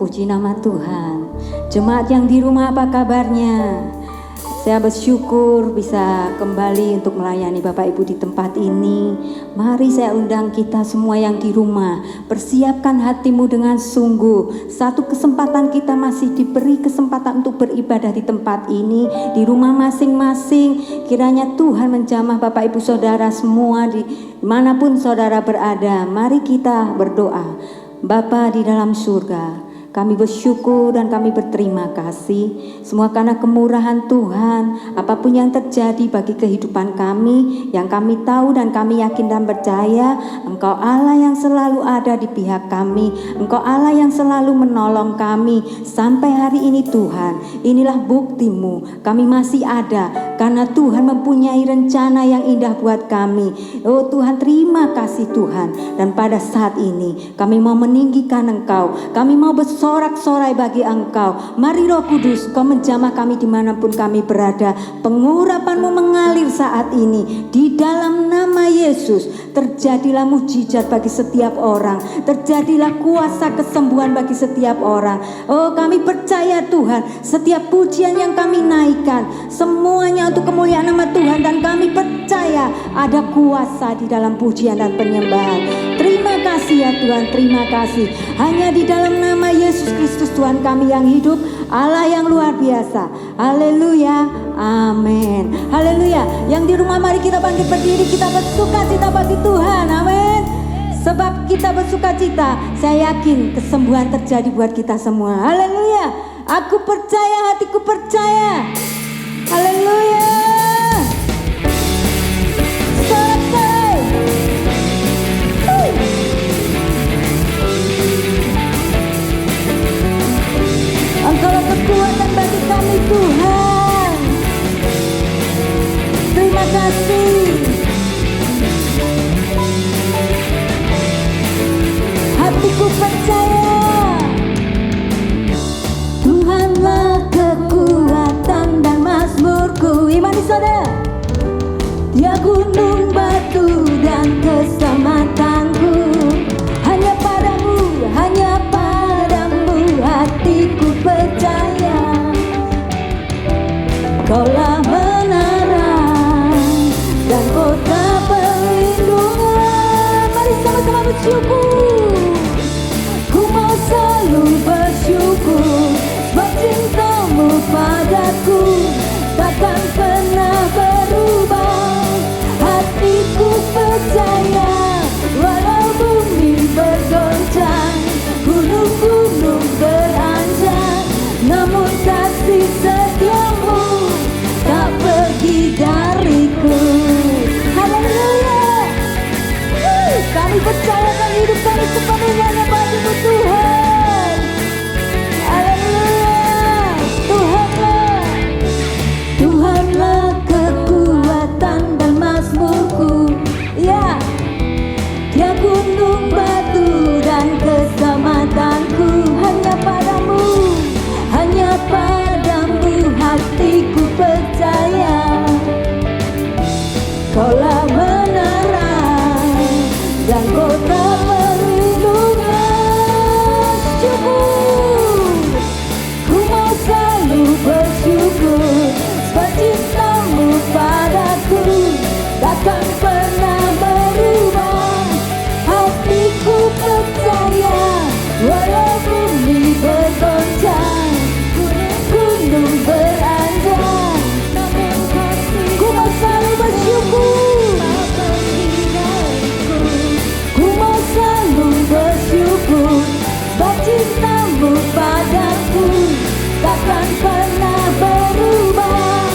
puji nama Tuhan. Jemaat yang di rumah apa kabarnya? Saya bersyukur bisa kembali untuk melayani Bapak Ibu di tempat ini. Mari saya undang kita semua yang di rumah, persiapkan hatimu dengan sungguh. Satu kesempatan kita masih diberi kesempatan untuk beribadah di tempat ini, di rumah masing-masing. Kiranya Tuhan menjamah Bapak Ibu Saudara semua dimanapun saudara berada. Mari kita berdoa. Bapa di dalam surga, kami bersyukur dan kami berterima kasih semua karena kemurahan Tuhan. Apapun yang terjadi bagi kehidupan kami, yang kami tahu dan kami yakin dan percaya, Engkau Allah yang selalu ada di pihak kami. Engkau Allah yang selalu menolong kami sampai hari ini Tuhan. Inilah buktimu, kami masih ada karena Tuhan mempunyai rencana yang indah buat kami. Oh Tuhan, terima kasih Tuhan. Dan pada saat ini kami mau meninggikan Engkau, kami mau sorak-sorai bagi Engkau. Mari Roh Kudus, Kau menjamah kami dimanapun kami berada. Pengurapan-Mu mengalir saat ini. Di dalam nama Yesus, terjadilah mujizat bagi setiap orang. Terjadilah kuasa kesembuhan bagi setiap orang. Oh, kami percaya Tuhan, setiap pujian yang kami naikkan, semuanya untuk kemuliaan nama Tuhan. Dan kami percaya ada kuasa di dalam pujian dan penyembahan. Terima kasih ya Tuhan, terima kasih. Hanya di dalam nama Yesus Kristus Tuhan kami yang hidup, Allah yang luar biasa. Haleluya, amin. Haleluya. Yang di rumah mari kita bangkit berdiri, kita bersukacita bagi Tuhan, amin. Sebab kita bersukacita, saya yakin kesembuhan terjadi buat kita semua. Haleluya. Aku percaya, hatiku percaya. Haleluya. Engkaulah kekuatan bagi kami Tuhan. Terima kasih. Hatiku percaya Tuhanlah kekuatan dan mazmurku. Imani saudara. Dia gunung, batu dan keselamatanku. Hanya padamu, hanya padamu hatiku percaya. Kaulah menara dan kota perlindungan. Mari sama-sama bersyukur. Ku mau selalu bersyukur, sebab cintamu padaku takkan pernah berubah. Hatiku percaya, walau bumi bergoncang, gunung-gunung beranjak, namun kasih setiamu tak pergi dariku. Haleluya. Kami percayakan hidup kami sepenuhnya bagi-Mu Tuhan. Haleluya. Tuhanlah, Tuhanlah kekuatan dan mazmurku. Ya, Dia gunung, batu dan keselamatanku. Hanya padamu, hanya padamu hatiku percaya. Kaulah menara dan kota perlindungan. Syukur, ku mau selalu bersyukur, sebab cintamu padaku takkan pernah berubah. Hatiku percaya, walau bumi bergoncang, gunung beranjak, ku mau selalu bersyukur. Ku mau selalu bersyukur, sebab cintamu padaku takkan pernah berubah.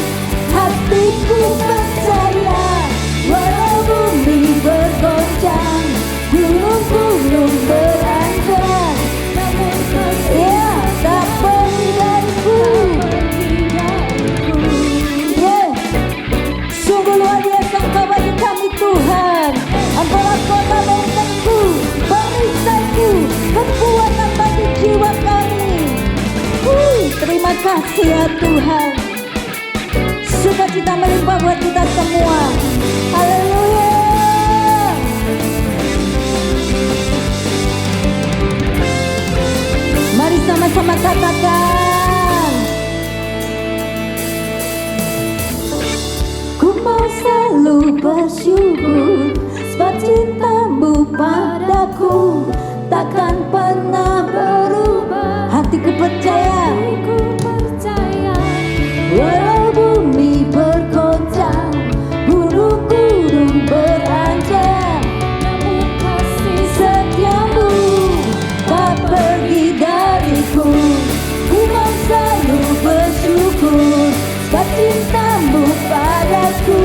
Hatiku percaya, walau bumi bergoncang, gunung-gunung beranjak, ya tak pergi dariku. Yeah. Sungguh luar biasa Engkau bagi kami Tuhan. Engkaulah kota bentengku, perisaiku, kekuatan bagi jiwa kami. Terima kasih ya Tuhan. Sukacita melimpah buat kita semua. Haleluya. Mari sama-sama katakan. Ku mau selalu bersyukur sebab cintamu padaku takkan pernah berubah. Hatiku percaya, walau bumi bergoncang, gunung-gunung beranjak, namun kasih setiamu tak pergi dariku. Ku mau selalu bersyukur sebab cintamu padaku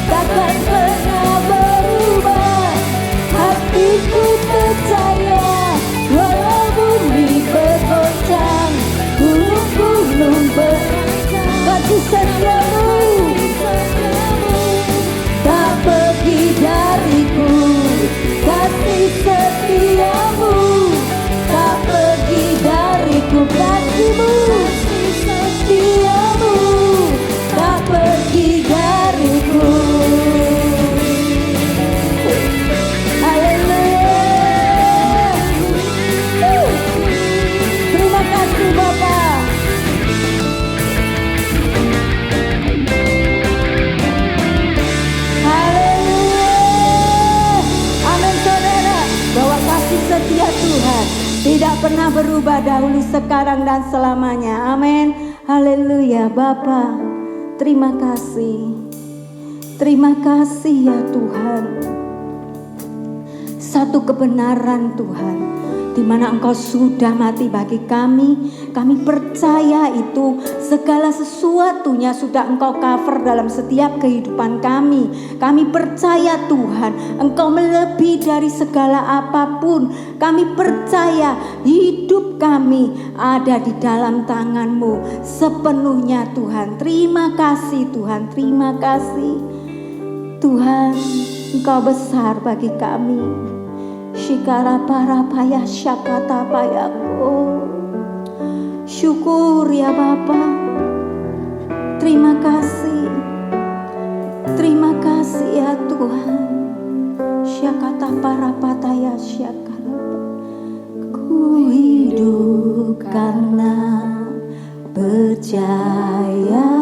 takkan pernah berubah. Hatiku percaya, walau bumi bergoncang, gunung-gunung beranjak, kasih setiamu tak pergi dariku. Kasih setiamu tak pergi dariku. Kasihmu, setiamu tak pergi dariku. Haleluya. Terima kasih Bapa. Haleluya. Amin saudara, bahwa kasih setia Tuhan tidak pernah berubah dahulu, sekarang dan selamanya. Amin. Haleluya. Bapa, terima kasih. Terima kasih ya Tuhan. Satu kebenaran Tuhan, di mana Engkau sudah mati bagi kami. Kami percaya itu segala sesuatunya sudah Engkau cover dalam setiap kehidupan kami. Kami percaya Tuhan, Engkau melebihi dari segala apapun. Kami percaya hidup kami ada di dalam tangan-Mu sepenuhnya Tuhan. Terima kasih Tuhan, terima kasih Tuhan. Engkau besar bagi kami. Shikara para paya syakata payaku. Syukur ya Bapa. Terima kasih. Terima kasih ya Tuhan. Syakata para pataya syakara. Ku hidup karena percaya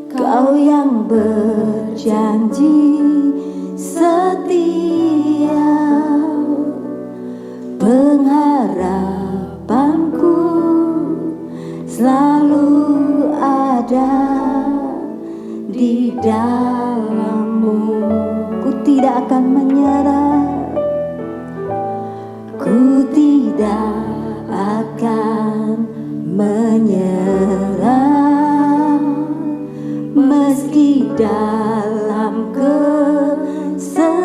Kau yang berjanji setia, pengharapanku selalu ada di dalam-Mu. Ku tidak akan menyerah, ku tidak akan menyerah, meski dalam kesesakan.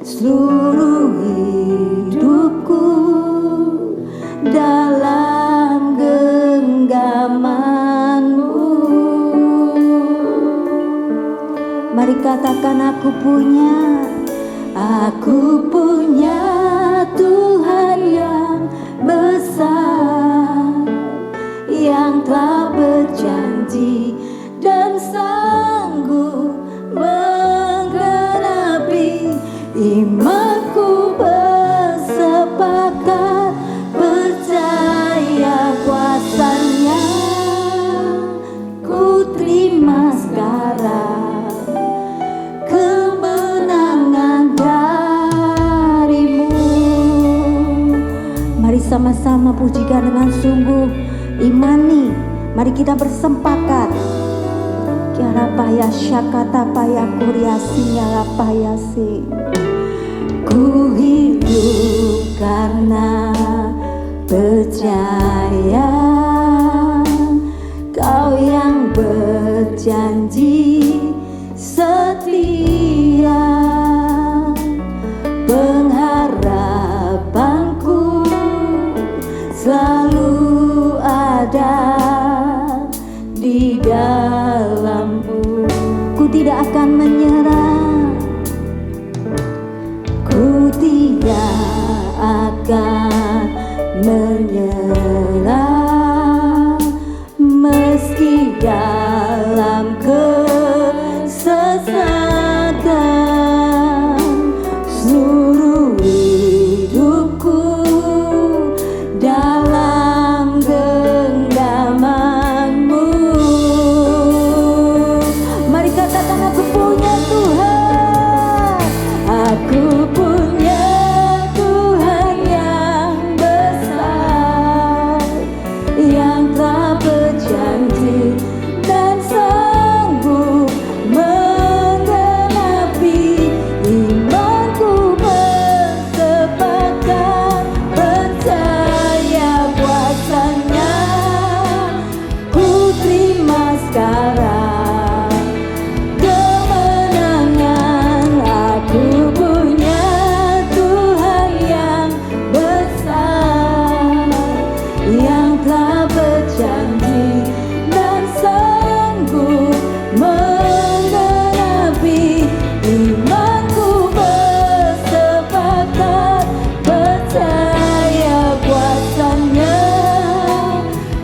Seluruh hidupku dalam genggaman-Mu. Mari katakan, aku punya Tuhan yang besar, yang telah berjanji dan sanggup menggenapi. Imanku bersepakat percaya kuasa-Nya. Ku terima sekarang kemenangan dari-Mu. Mari sama-sama pujikan dengan sungguh imani. Mari kita bersepakat. Kiara paya syakata paya kuriasi nyala payasi. Ku hidup karena percaya Kau yang berjanji setia, pengharapanku selalu ada di dalam-Mu. Ku tidak akan menyerah, ku tidak akan menyerah, meski dalam kesesakan. Seluruh yang telah berjanji dan sanggup menggenapi. Imanku bersepakat percaya kuasanya,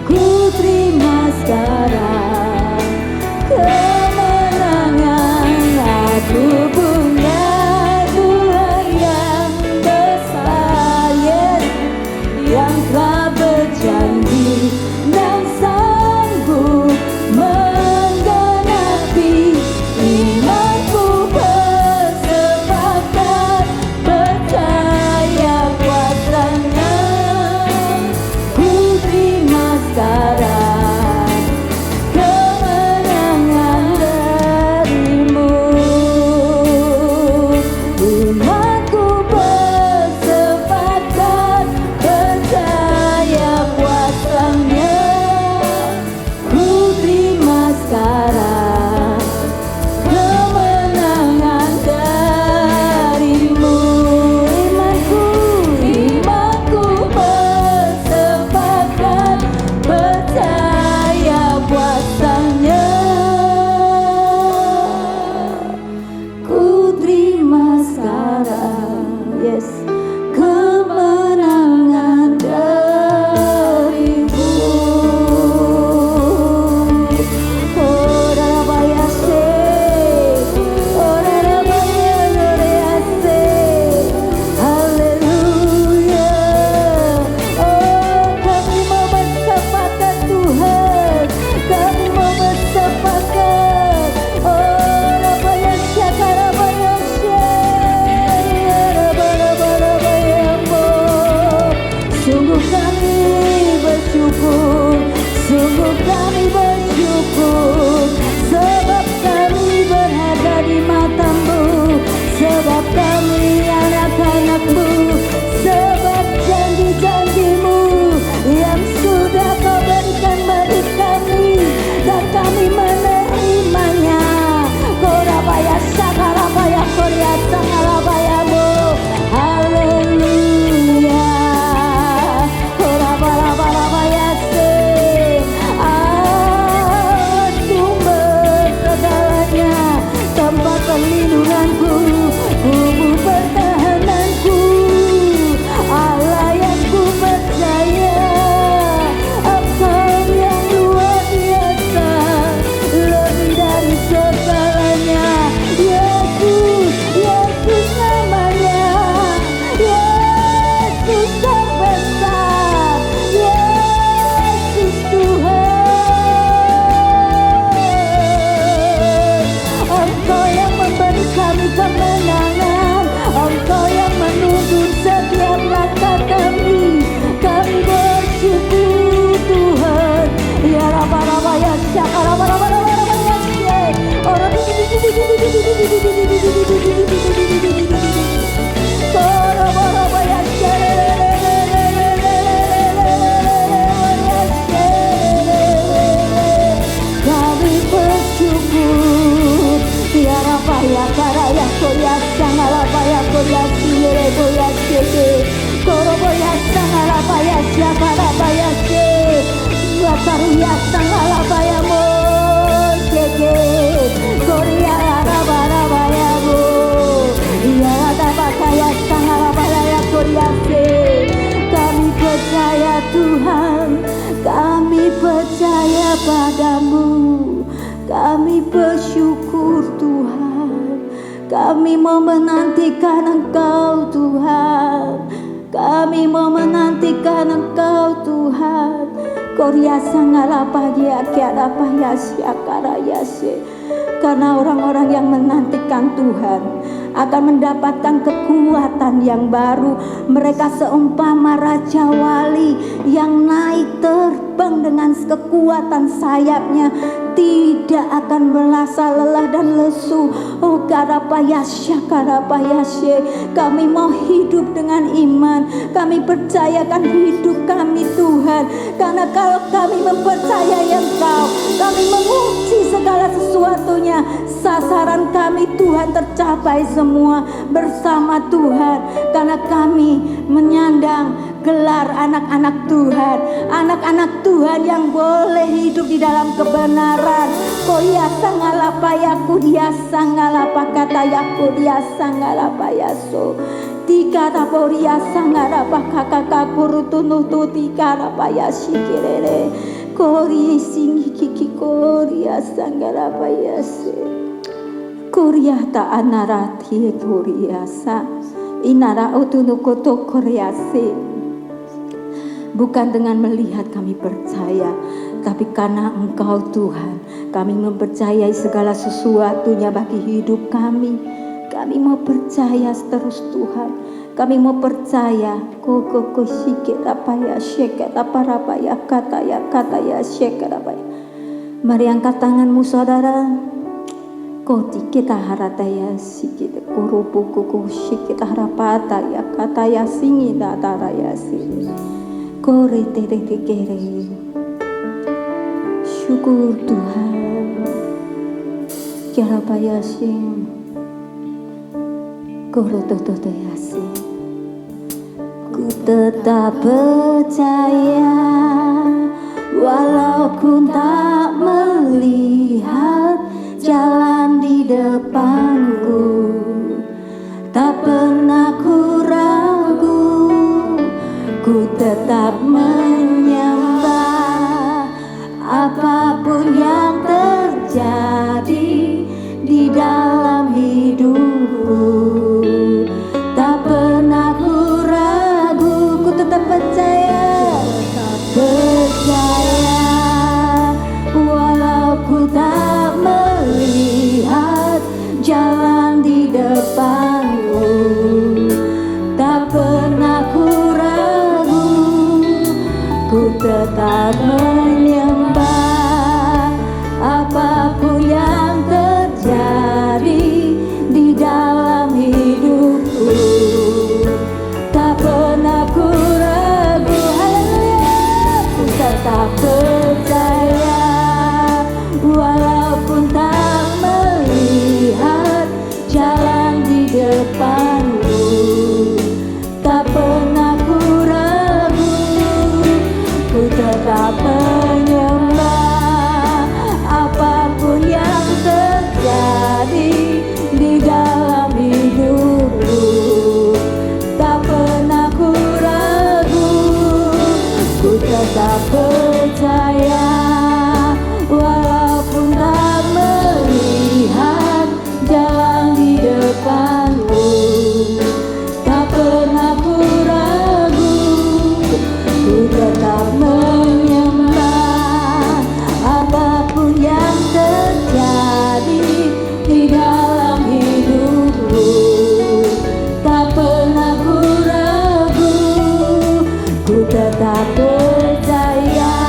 ku terima sekarang kemenangan. Aku punya Tuhan yang besar, yes, yang telah berjanji dan sanggup menggenapi. Imanku bersepakat percaya kuasanya, ku terima sekarang kemenangan darimu. Imanku bersepakat percaya kuasanya, ku terima sekarang kemenangan darimu. Imanku bersepakat percaya kuasanya, ku terima sekarang, yes, kemenangan darimu. Ora bayase, ora bayase, haleluya. Oh, kami mau bersepakat Tuhan, kami mau bersepakat. Ora bayase, ora bayase, ora bayamo. Sungguh kami bersyukur, sungguh kami bersyukur, sebab kami berharga di mata-Mu, sebab kami anak-anak-Mu, sebab janji-janji-Mu yang sudah Kau berikan bagi kami, dan kami menerimanya. Korabaya sakarabaya korea sangarabayamu, haleluya. Korabarabarabaya-se, sumber segalanya, tempat perlindunganku, kubu pertahananku, Allah yang ku percaya. Engkau yang luar biasa, lebih dari segalanya. Yesus, Yesus namanya, Yesus terbesar, Yesus Tuhan. Engkau yang memberi kami kemenangan, Engkau yang menuntun setiap langkah kami. Kami bersyukur Tuhan. Ya Rabba ya Syaka Rabba ya orang kami bersyukur. Ya Rabba ya Karaya Koya Sangalapa ya Koya Sire Koya Sike Korobo ya Sangalapa ya Syaka Rabba ya Se Wakaruya Sangalapa ya Mo Sike Korea Rabba Rabba ya Mo Ya Rabba Kaya Sangalapa ya Koya Se. Kami percaya Tuhan, kami percaya padamu, kami bersyukur Tuhan. Kami mau menantikan Engkau Tuhan, kami mau menantikan Engkau Tuhan. Korea sangala pagi akiara payasi akara yase. Karena orang-orang yang menantikan Tuhan akan mendapatkan kekuatan yang baru. Mereka seumpama Raja Wali yang naik terbang dengan kekuatan sayapnya, tidak akan merasa lelah dan lesu. Oh karapayasya, karapayasya. Kami mau hidup dengan iman. Kami percayakan hidup kami Tuhan. Karena kalau kami mempercayai Engkau, kami menguji segala sesuatunya. Sasaran kami Tuhan tercapai semua bersama Tuhan. Karena kami menyandang gelar anak-anak Tuhan, anak-anak Tuhan yang boleh hidup di dalam kebenaran. Koya sangalapa yaku dia sangalapa kata yaku dia sangalapa yaso. Tika raporia sangalapa kakak purutunutu tika rapaya shikirere. Kori singi kiki koria sangalapa yase. Koria ta anarati koria sa. Inara utunukoto korease. Bukan dengan melihat kami percaya, tapi karena Engkau Tuhan, kami mempercayai segala sesuatunya bagi hidup kami. Kami mau percaya terus Tuhan. Kami mau percaya. Koko shike rapaya sheke raparapaya kata ya sheke rapaya. Mari angkat tanganmu saudara. Koti kita harataya sikit kurupu kuku sikit harapata ya kata ya singi datara ya sini. Kore tere kere. Syukur Tuhan. Jarapa ya sing. Koro toto ya sing. Ku tetap percaya walaupun tak melihat jalan di depanku, tak pernah ku ragu, ku tetap menyembah apapun yang terjadi di dalam hidupku. Tak pernah ku ragu, ku tetap percaya, walau ku tak melihat jalan di depanku, tak pernah ku ragu, ku tetap menyembah apapun yang terjadi di dalam hidupku. Tak pernah ku ragu, haleluya, ku tetap percaya walaupun tak melihat jalan di depanku. Tak pernah ku ragu, ku tetap menyembah apapun yang terjadi di dalam hidupku. Tak pernah ku ragu, ku tetap percaya walaupun tak melihat jalan di depanku. Tak pernah ku ragu, ku tetap menyembah apapun yang terjadi di dalam hidupku. Tak pernah ku ragu, ku tetap percaya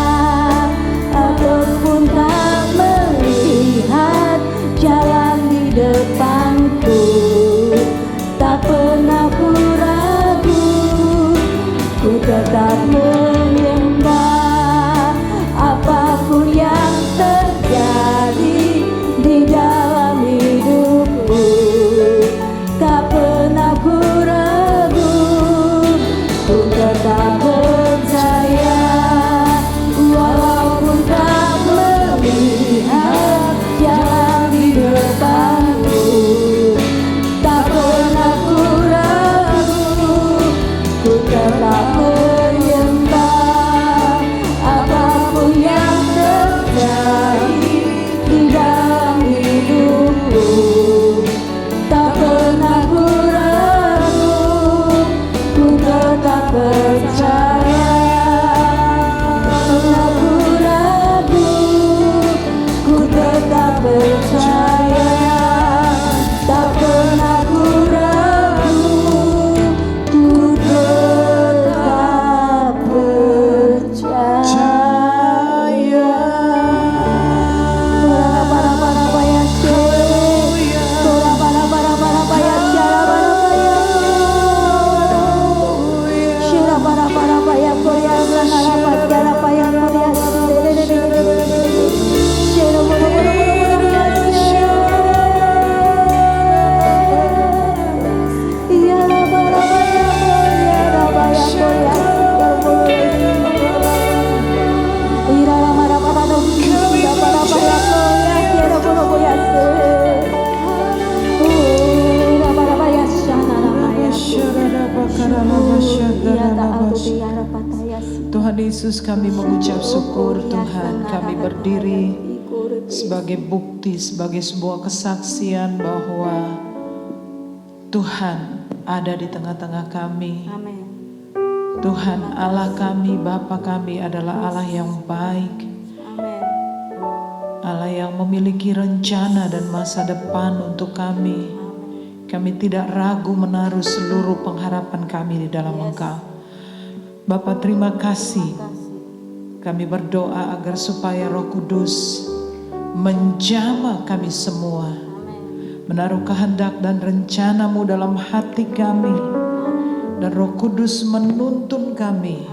Tuhan Yesus, kami mengucap syukur Tuhan. Kami berdiri sebagai bukti, sebagai sebuah kesaksian bahwa Tuhan ada di tengah-tengah kami. Amin. Tuhan Allah kami, Bapa kami adalah Allah yang baik. Amin. Allah yang memiliki rencana dan masa depan untuk kami. Kami tidak ragu menaruh seluruh pengharapan kami di dalam Engkau. Bapa, terima kasih. Kami berdoa agar supaya Roh Kudus menjamah kami semua, menaruh kehendak dan rencana-Mu dalam hati kami, dan Roh Kudus menuntun kami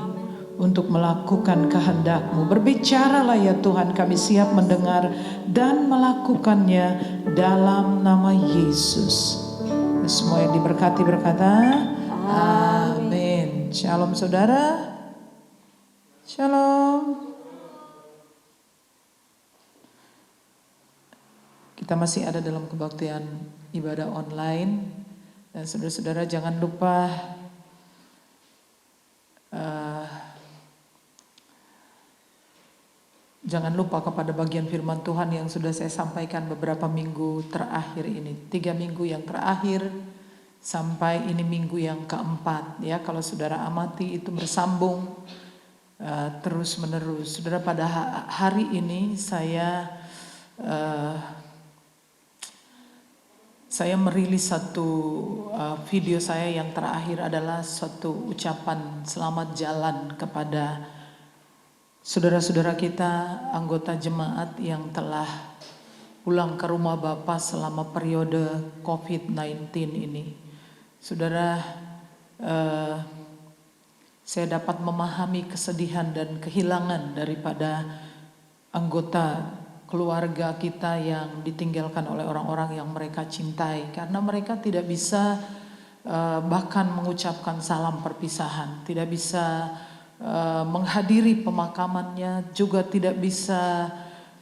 untuk melakukan kehendak-Mu. Berbicaralah ya Tuhan, kami siap mendengar dan melakukannya dalam nama Yesus. Semua yang diberkati berkata amin. Shalom saudara. Shalom. Kita masih ada dalam kebaktian ibadah online. Dan saudara-saudara jangan lupa jangan lupa kepada bagian firman Tuhan yang sudah saya sampaikan beberapa minggu terakhir ini. 3 minggu yang terakhir sampai ini minggu yang keempat. Ya, kalau saudara amati itu bersambung terus menerus. Saudara, pada hari ini saya merilis satu video saya yang terakhir adalah suatu ucapan selamat jalan kepada saudara-saudara kita, anggota jemaat yang telah pulang ke rumah Bapa selama periode COVID-19 ini. Saudara, saya dapat memahami kesedihan dan kehilangan daripada anggota keluarga kita yang ditinggalkan oleh orang-orang yang mereka cintai. Karena mereka tidak bisa bahkan mengucapkan salam perpisahan, tidak bisa menghadiri pemakamannya, juga tidak bisa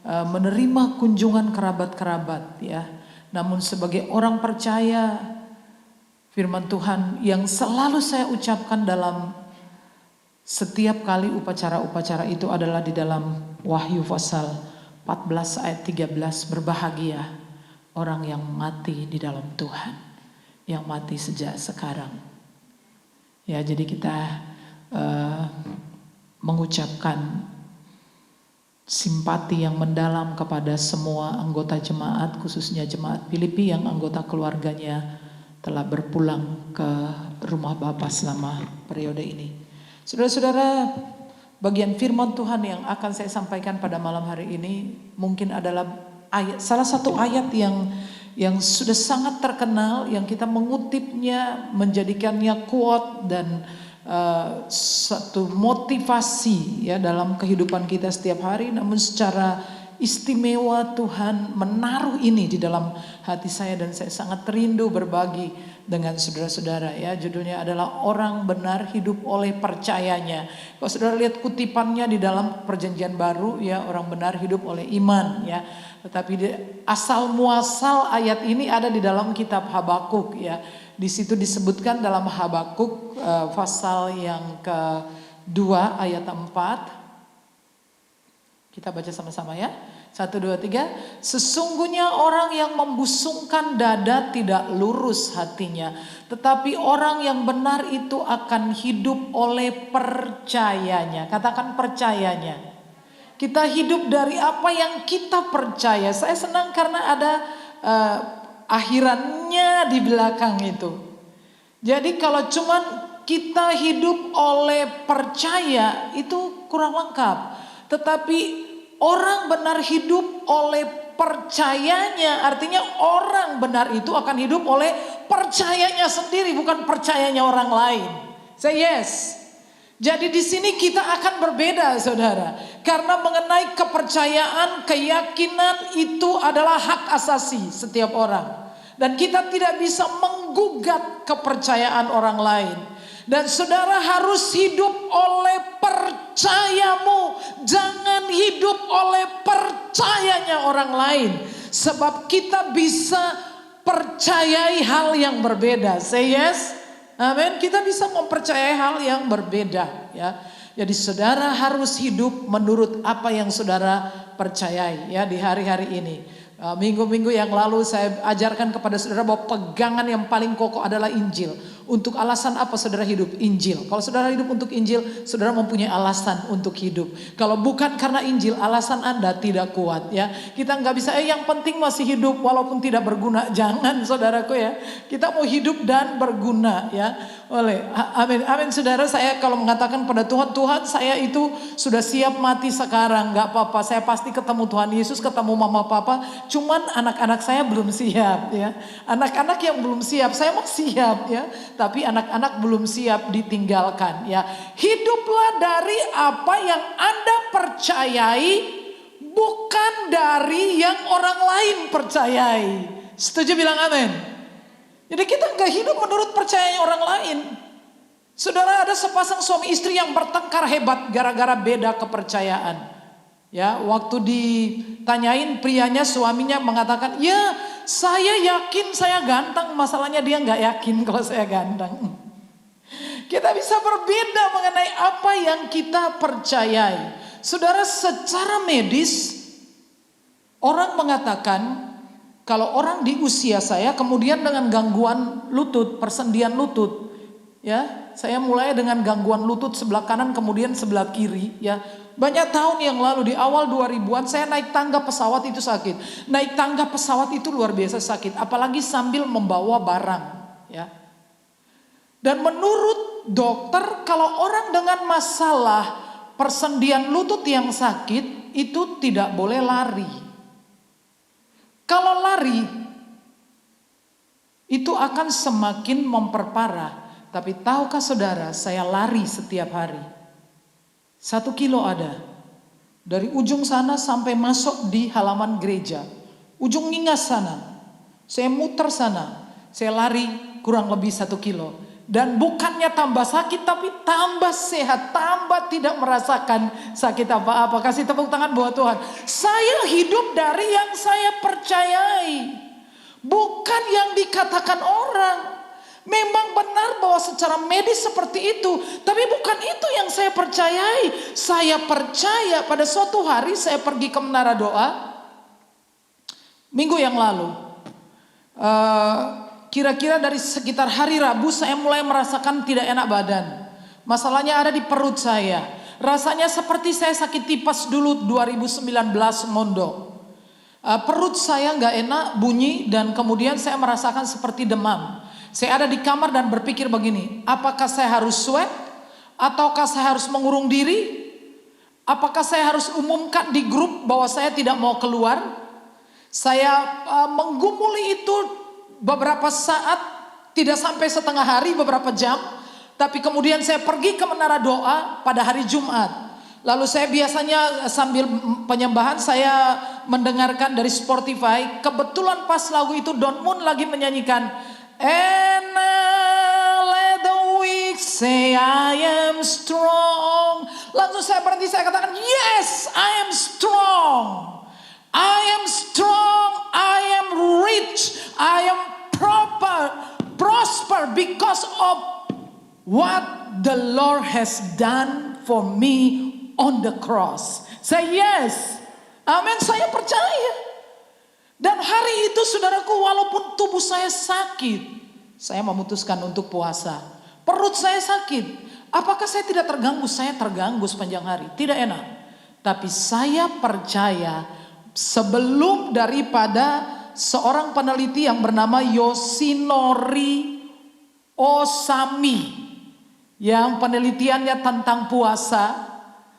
menerima kunjungan kerabat-kerabat ya. Namun sebagai orang percaya, firman Tuhan yang selalu saya ucapkan dalam setiap kali upacara-upacara itu adalah di dalam Wahyu pasal 14 ayat 13, berbahagia orang yang mati di dalam Tuhan, yang mati sejak sekarang. Ya, jadi kita mengucapkan simpati yang mendalam kepada semua anggota jemaat, khususnya jemaat Filipi yang anggota keluarganya telah berpulang ke rumah Bapa selama periode ini. Saudara-saudara, bagian firman Tuhan yang akan saya sampaikan pada malam hari ini mungkin adalah salah satu ayat yang sudah sangat terkenal, yang kita mengutipnya, menjadikannya quote dan satu motivasi ya dalam kehidupan kita setiap hari. Namun secara istimewa Tuhan menaruh ini di dalam hati saya dan saya sangat rindu berbagi dengan saudara-saudara ya. Judulnya adalah orang benar hidup oleh percayanya. Kalau saudara lihat kutipannya di dalam Perjanjian Baru ya, orang benar hidup oleh iman ya. Tetapi asal muasal ayat ini ada di dalam kitab Habakuk ya. Di situ disebutkan dalam Habakuk pasal yang ke-2 ayat 4. Kita baca sama-sama ya. 1, 2, 3. Sesungguhnya orang yang membusungkan dada tidak lurus hatinya, tetapi orang yang benar itu akan hidup oleh percayanya. Katakan percayanya. Kita hidup dari apa yang kita percaya. Saya senang karena ada akhirannya di belakang itu. Jadi kalau cuman kita hidup oleh percaya itu kurang lengkap. Tetapi orang benar hidup oleh percayanya, artinya orang benar itu akan hidup oleh percayanya sendiri, bukan percayanya orang lain. Say yes. Jadi di sini kita akan berbeda saudara. Karena mengenai kepercayaan, keyakinan itu adalah hak asasi setiap orang. Dan kita tidak bisa menggugat kepercayaan orang lain. Dan saudara harus hidup oleh percayamu. Jangan hidup oleh percayanya orang lain. Sebab kita bisa percayai hal yang berbeda. Say yes. Amin. Kita bisa mempercayai hal yang berbeda ya. Jadi saudara harus hidup menurut apa yang saudara percayai ya di hari-hari ini. Minggu-minggu yang lalu saya ajarkan kepada saudara bahwa pegangan yang paling kokoh adalah Injil. Untuk alasan apa saudara hidup? Injil. Kalau saudara hidup untuk Injil, saudara mempunyai alasan untuk hidup. Kalau bukan karena Injil, alasan Anda tidak kuat ya. Kita nggak bisa, yang penting masih hidup walaupun tidak berguna. Jangan saudaraku ya. Kita mau hidup dan berguna ya. Amin, amin saudara. Saya kalau mengatakan pada Tuhan, Tuhan saya itu sudah siap mati sekarang, nggak apa-apa. Saya pasti ketemu Tuhan Yesus, ketemu mama papa. Cuman anak-anak saya belum siap ya. Anak-anak yang belum siap, saya mau siap ya. Tapi anak-anak belum siap ditinggalkan ya. Hiduplah dari apa yang Anda percayai, bukan dari yang orang lain percayai. Setuju bilang amin. Jadi kita nggak hidup menurut percayaan orang lain. Saudara, ada sepasang suami istri yang bertengkar hebat gara-gara beda kepercayaan. Ya, waktu ditanyain prianya, suaminya mengatakan, ya saya yakin saya ganteng, masalahnya dia nggak yakin kalau saya ganteng. Kita bisa berbeda mengenai apa yang kita percayai. Saudara, secara medis orang mengatakan kalau orang di usia saya kemudian dengan gangguan lutut, persendian lutut, ya, saya mulai dengan gangguan lutut sebelah kanan kemudian sebelah kiri, ya. Banyak tahun yang lalu di awal 2000-an saya naik tangga pesawat itu sakit. Naik tangga pesawat itu luar biasa sakit, apalagi sambil membawa barang, ya. Dan menurut dokter kalau orang dengan masalah persendian lutut yang sakit itu tidak boleh lari. Kalau lari itu akan semakin memperparah. Tapi tahukah saudara, saya lari setiap hari. 1 kilo ada. Dari ujung sana sampai masuk di halaman gereja. Ujung Ningas sana. Saya muter sana. Saya lari kurang lebih 1 kilo. Dan bukannya tambah sakit tapi tambah sehat. Tambah tidak merasakan sakit apa-apa. Kasih tepuk tangan buat Tuhan. Saya hidup dari yang saya percayai. Bukan yang dikatakan orang. Memang benar bahwa secara medis seperti itu. Tapi bukan itu yang saya percayai. Saya percaya pada suatu hari saya pergi ke Menara Doa. Minggu yang lalu. Kira-kira dari sekitar hari Rabu saya mulai merasakan tidak enak badan. Masalahnya ada di perut saya. Rasanya seperti saya sakit tipes dulu 2019 mondok. Perut saya nggak enak, bunyi, dan kemudian saya merasakan seperti demam. Saya ada di kamar dan berpikir begini, apakah saya harus sweat? Ataukah saya harus mengurung diri? Apakah saya harus umumkan di grup bahwa saya tidak mau keluar? Saya menggumuli itu beberapa saat, tidak sampai setengah hari, beberapa jam. Tapi kemudian saya pergi ke Menara Doa pada hari Jumat. Lalu saya biasanya sambil penyembahan saya mendengarkan dari Spotify. Kebetulan pas lagu itu Don Moon lagi menyanyikan, and let the weak say I am strong. Langsung saya berhenti, saya katakan, yes, I am strong. I am strong, I am rich, I am prosper because of what the Lord has done for me on the cross. Say yes. Amin, saya percaya. Dan hari itu saudaraku, walaupun tubuh saya sakit, saya memutuskan untuk puasa. Perut saya sakit. Apakah saya tidak terganggu? Saya terganggu sepanjang hari. Tidak enak. Tapi saya percaya sebelum daripada seorang peneliti yang bernama Yoshinori Osami, yang penelitiannya tentang puasa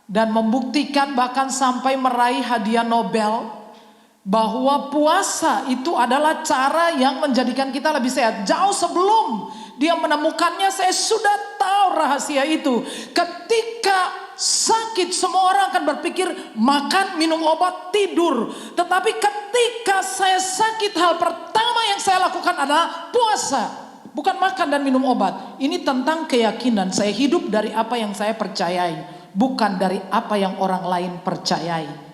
dan membuktikan bahkan sampai meraih hadiah Nobel, bahwa puasa itu adalah cara yang menjadikan kita lebih sehat. Jauh sebelum dia menemukannya, saya sudah tahu rahasia itu. Ketika sakit, semua orang akan berpikir makan, minum obat, tidur. Tetapi ketika saya sakit, hal pertama yang saya lakukan adalah puasa. Bukan makan dan minum obat. Ini tentang keyakinan. Saya hidup dari apa yang saya percayai, bukan dari apa yang orang lain percayai.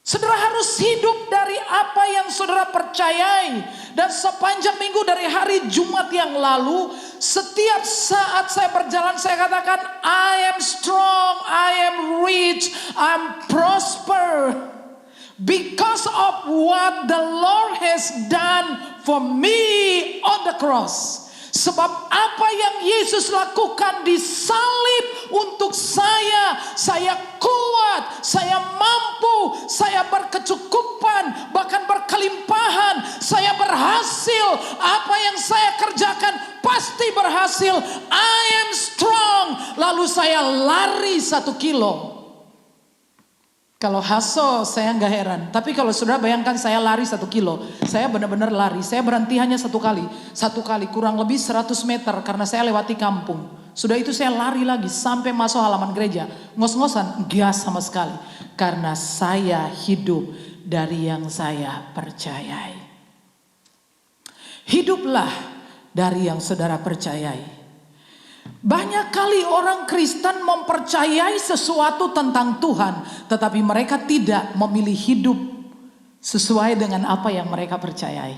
Saudara harus hidup dari apa yang saudara percayai. Dan sepanjang minggu dari hari Jumat yang lalu, setiap saat saya berjalan saya katakan, I am strong, I am rich, I am prosper. Because of what the Lord has done for me on the cross. Sebab apa yang Yesus lakukan di salib untuk saya kuat, saya mampu, saya berkecukupan, bahkan berkelimpahan, saya berhasil. Apa yang saya kerjakan pasti berhasil. I am strong. Lalu saya lari 1 kilo. Kalau haso saya nggak heran. Tapi kalau saudara bayangkan saya lari 1 kilo. Saya benar-benar lari. Saya berhenti hanya 1 kali. 1 kali kurang lebih 100 meter. Karena saya lewati kampung. Sudah itu saya lari lagi sampai masuk halaman gereja. Ngos-ngosan enggak sama sekali. Karena saya hidup dari yang saya percayai. Hiduplah dari yang saudara percayai. Banyak kali orang Kristen mempercayai sesuatu tentang Tuhan, tetapi mereka tidak memilih hidup sesuai dengan apa yang mereka percayai.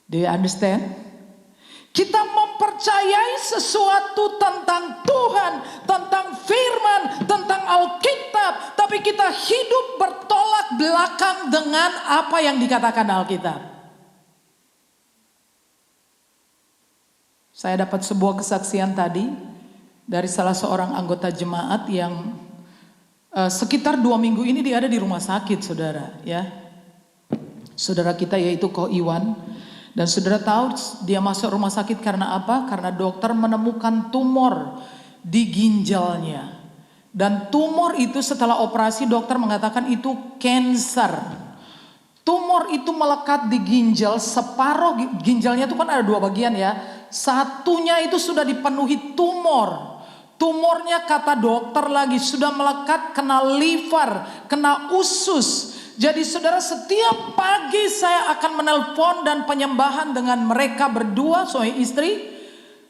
Do you understand? Kita mempercayai sesuatu tentang Tuhan, tentang firman, tentang Alkitab, tapi kita hidup bertolak belakang dengan apa yang dikatakan Alkitab. Saya dapat sebuah kesaksian tadi dari salah seorang anggota jemaat yang sekitar 2 minggu ini dia ada di rumah sakit, saudara. Ya, saudara kita yaitu Ko Iwan. Dan saudara tahu dia masuk rumah sakit karena apa? Karena dokter menemukan tumor di ginjalnya. Dan tumor itu setelah operasi dokter mengatakan itu cancer. Tumor itu melekat di ginjal, separuh ginjalnya itu kan ada 2 bagian ya. Satunya itu sudah dipenuhi tumor. Tumornya kata dokter lagi sudah melekat, kena liver, kena usus. Jadi saudara, setiap pagi saya akan menelpon dan penyembahan dengan mereka berdua, suami istri.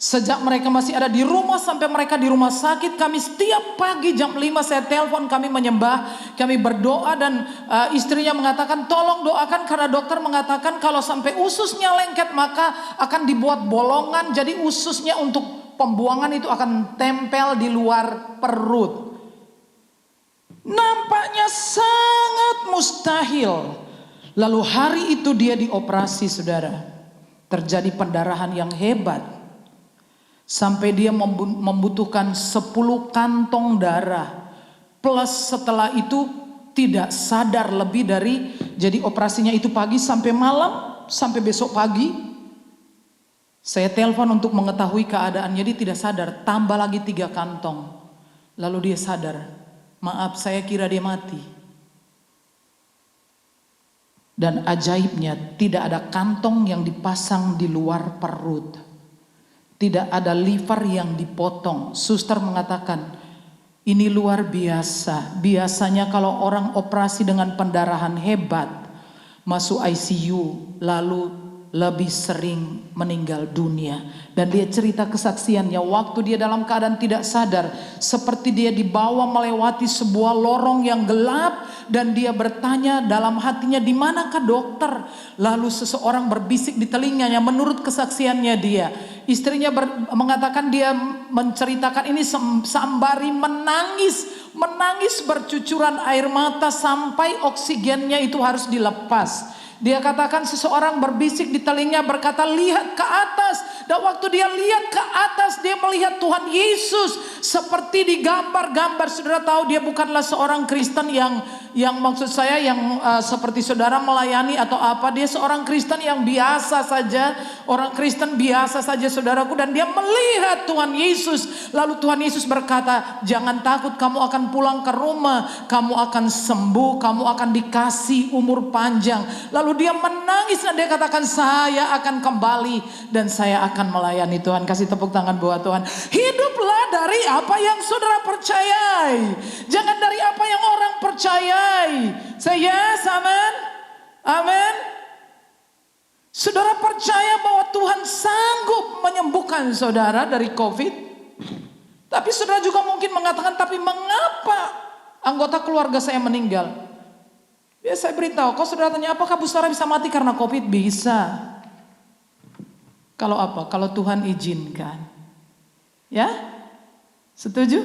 Sejak mereka masih ada di rumah sampai mereka di rumah sakit, kami setiap pagi jam 5 saya telepon, kami menyembah, kami berdoa. Dan istrinya mengatakan tolong doakan karena dokter mengatakan kalau sampai ususnya lengket maka akan dibuat bolongan. Jadi ususnya untuk pembuangan itu akan tempel di luar perut. Nampaknya sangat mustahil. Lalu hari itu dia dioperasi, saudara. Terjadi pendarahan yang hebat. Sampai dia membutuhkan 10 kantong darah. Plus setelah itu tidak sadar lebih dari, jadi operasinya itu pagi sampai malam, sampai besok pagi. Saya telepon untuk mengetahui keadaannya, dia tidak sadar. Tambah lagi 3 kantong. Lalu dia sadar, maaf saya kira dia mati. Dan ajaibnya tidak ada kantong yang dipasang di luar perut. Tidak ada liver yang dipotong. Suster mengatakan, ini luar biasa. Biasanya kalau orang operasi dengan pendarahan hebat, masuk ICU, lalu lebih sering meninggal dunia. Dan dia cerita kesaksiannya, waktu dia dalam keadaan tidak sadar, seperti dia dibawa melewati sebuah lorong yang gelap, dan dia bertanya dalam hatinya, di manakah dokter? Lalu seseorang berbisik di telinganya, menurut kesaksiannya dia. Istrinya mengatakan, dia menceritakan ini sembari menangis bercucuran air mata sampai oksigennya itu harus dilepas. Dia katakan seseorang berbisik di telinga berkata, lihat ke atas. Dan waktu dia lihat ke atas, dia melihat Tuhan Yesus seperti di gambar-gambar. Saudara tahu dia bukanlah seorang Kristen yang maksud saya yang seperti saudara melayani atau apa. Dia seorang Kristen yang biasa saja, orang Kristen biasa saja, saudaraku. Dan dia melihat Tuhan Yesus. Lalu Tuhan Yesus berkata, jangan takut, kamu akan pulang ke rumah, kamu akan sembuh, kamu akan dikasih umur panjang. Lalu dia menangis dan dia katakan, saya akan kembali dan saya akan melayani Tuhan. Kasih tepuk tangan buat Tuhan. Hiduplah dari apa yang saudara percayai, jangan dari apa yang orang percayai. Say yes, amen. Amen. Saudara percaya bahwa Tuhan sanggup menyembuhkan saudara dari COVID. Tapi saudara juga mungkin mengatakan, tapi mengapa anggota keluarga saya meninggal? Biasa saya beritahu, kalau saudara tanya apakah Bu Sarah bisa mati karena COVID? Bisa. Kalau apa? Kalau Tuhan izinkan. Ya? Setuju?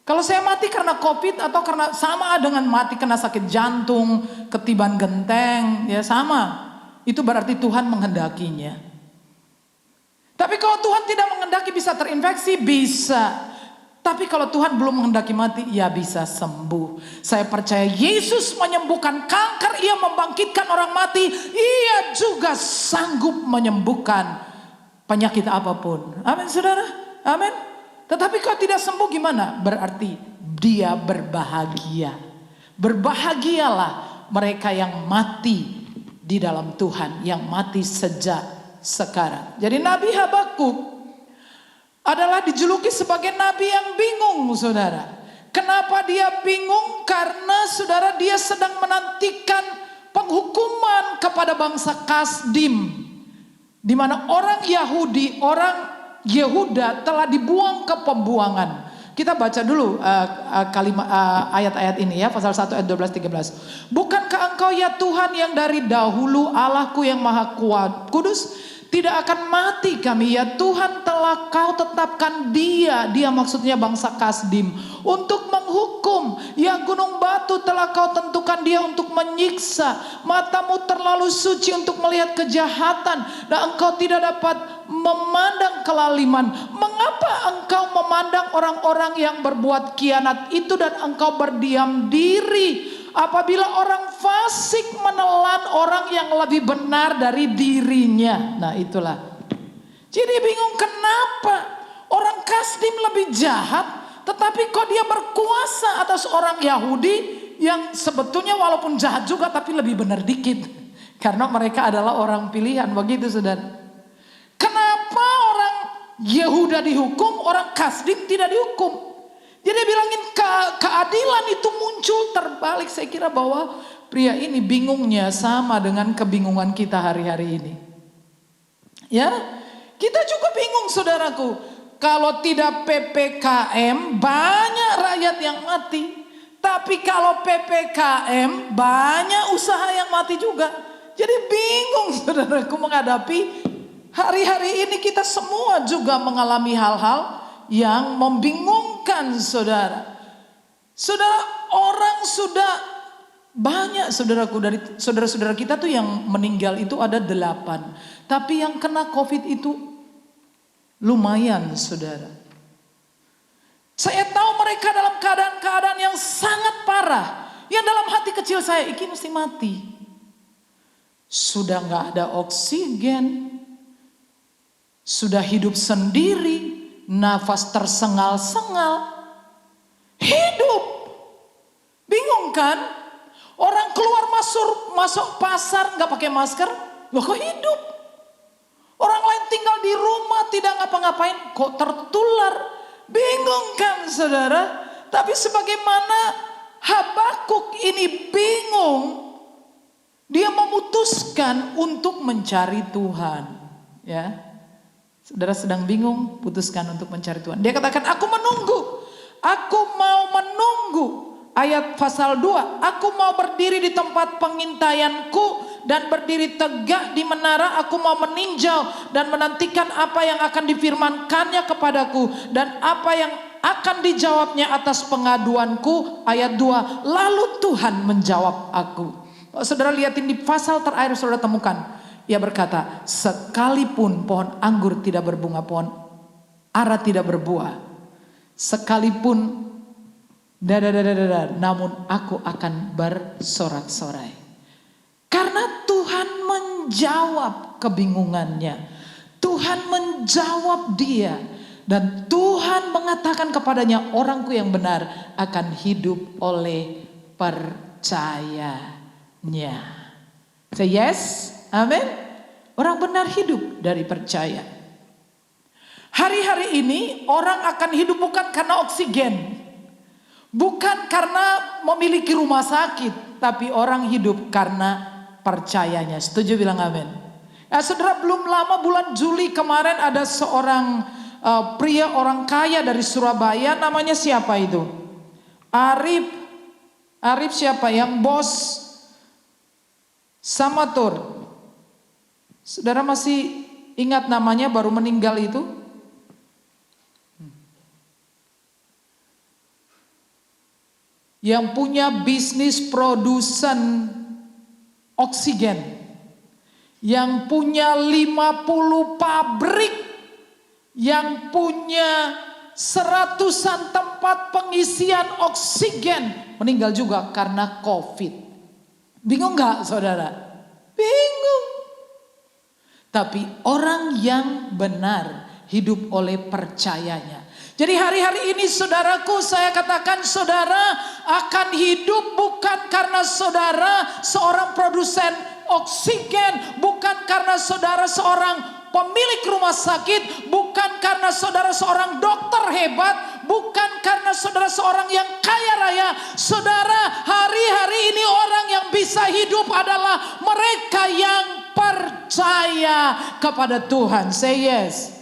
Kalau saya mati karena COVID atau karena sama dengan mati kena sakit jantung, ketiban genteng, ya sama. Itu berarti Tuhan menghendakinya. Tapi kalau Tuhan tidak menghendaki bisa terinfeksi, bisa. Tapi kalau Tuhan belum menghendaki mati, ya bisa sembuh. Saya percaya Yesus menyembuhkan kanker, Ia membangkitkan orang mati, Ia juga sanggup menyembuhkan penyakit apapun. Amin saudara, amin. Tetapi kalau tidak sembuh gimana? Berarti dia berbahagia. Berbahagialah mereka yang mati di dalam Tuhan, yang mati sejak sekarang. Jadi Nabi Habakuk adalah dijuluki sebagai nabi yang bingung, saudara. Kenapa dia bingung? Karena saudara, dia sedang menantikan penghukuman kepada bangsa Kasdim, di mana orang Yahudi, orang Yehuda telah dibuang ke pembuangan. Kita baca dulu kalimat ayat-ayat ini ya, pasal 1 ayat 12-13. Bukankah engkau ya Tuhan yang dari dahulu, Allahku yang maha kuat, kudus? Tidak akan mati kami, ya Tuhan telah kau tetapkan dia maksudnya bangsa Kasdim, untuk menghukum. Ya gunung batu telah kau tentukan dia untuk menyiksa. Matamu terlalu suci untuk melihat kejahatan, dan engkau tidak dapat memandang kelaliman. Mengapa engkau memandang orang-orang yang berbuat khianat itu dan engkau berdiam diri? Apabila orang fasik menelan orang yang lebih benar dari dirinya. Nah itulah. Jadi bingung kenapa orang Kasdim lebih jahat, tetapi kok dia berkuasa atas orang Yahudi yang sebetulnya walaupun jahat juga tapi lebih benar dikit. Karena mereka adalah orang pilihan, begitu saudara. Kenapa orang Yehuda dihukum, orang Kasdim tidak dihukum? Jadi bilangin keadilan itu muncul terbalik. Saya kira bahwa pria ini bingungnya sama dengan kebingungan kita hari-hari ini. Ya, kita juga bingung saudaraku. Kalau tidak PPKM banyak rakyat yang mati. Tapi kalau PPKM banyak usaha yang mati juga. Jadi bingung saudaraku menghadapi hari-hari ini. Kita semua juga mengalami hal-hal yang membingungkan saudara. Saudara, orang sudah banyak saudaraku, dari saudara-saudara kita tuh yang meninggal itu ada 8. Tapi yang kena COVID itu lumayan saudara. Saya tahu mereka dalam keadaan-keadaan yang sangat parah. Yang dalam hati kecil saya, iki mesti mati. Sudah gak ada oksigen. Sudah hidup sendiri. Nafas tersengal-sengal. Hidup. Bingung kan? Orang keluar masuk pasar gak pakai masker. Loh kok hidup? Orang lain tinggal di rumah tidak ngapa-ngapain. Kok tertular? Bingung kan saudara? Tapi sebagaimana Habakuk ini bingung. Dia memutuskan untuk mencari Tuhan. Ya. Saudara sedang bingung, putuskan untuk mencari Tuhan. Dia katakan, aku menunggu. Aku mau menunggu. Ayat pasal 2. Aku mau berdiri di tempat pengintaianku dan berdiri tegak di menara. Aku mau meninjau dan menantikan apa yang akan difirmankannya kepadaku. Dan apa yang akan dijawabnya atas pengaduanku. Ayat 2. Lalu Tuhan menjawab aku. Saudara lihatin di pasal terakhir saudara temukan. Ia berkata, sekalipun pohon anggur tidak berbunga, pohon ara tidak berbuah, sekalipun namun aku akan bersorak-sorai. Karena Tuhan menjawab kebingungannya. Tuhan menjawab dia. Dan Tuhan mengatakan kepadanya, orangku yang benar akan hidup oleh percayanya. Say yes. Amin. Orang benar hidup dari percaya. Hari-hari ini orang akan hidup bukan karena oksigen. Bukan karena memiliki rumah sakit. Tapi orang hidup karena percayanya. Setuju bilang amin. Nah, saudara, belum lama bulan Juli kemarin ada seorang pria orang kaya dari Surabaya. Namanya siapa itu? Arif Arif siapa? Yang bos Samatur. Saudara masih ingat namanya, baru meninggal itu? Yang punya bisnis produsen oksigen, yang punya 50 pabrik, yang punya seratusan tempat pengisian oksigen, meninggal juga karena COVID. Bingung gak saudara? Bingung. Tapi orang yang benar hidup oleh percayanya. Jadi hari-hari ini saudaraku, saya katakan saudara akan hidup bukan karena saudara seorang produsen oksigen, bukan karena saudara seorang pemilik rumah sakit, bukan karena saudara seorang dokter hebat, bukan karena saudara seorang yang kaya raya. Saudara, hari-hari ini orang yang bisa hidup adalah mereka yang percaya kepada Tuhan. Say yes.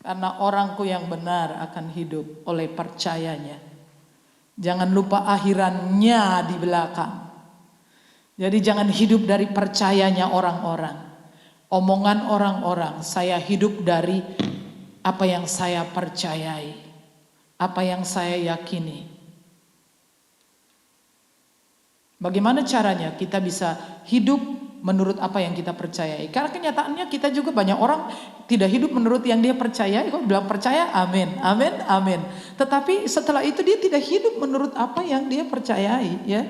Karena orangku yang benar akan hidup oleh percayanya. Jangan lupa akhirannya di belakang. Jadi jangan hidup dari percayanya orang-orang, omongan orang-orang. Saya hidup dari apa yang saya percayai, apa yang saya yakini. Bagaimana caranya kita bisa hidup menurut apa yang kita percayai? Karena kenyataannya kita juga banyak orang tidak hidup menurut yang dia percayai. Kok bilang percaya? Amin, amin, amin. Tetapi setelah itu dia tidak hidup menurut apa yang dia percayai, ya.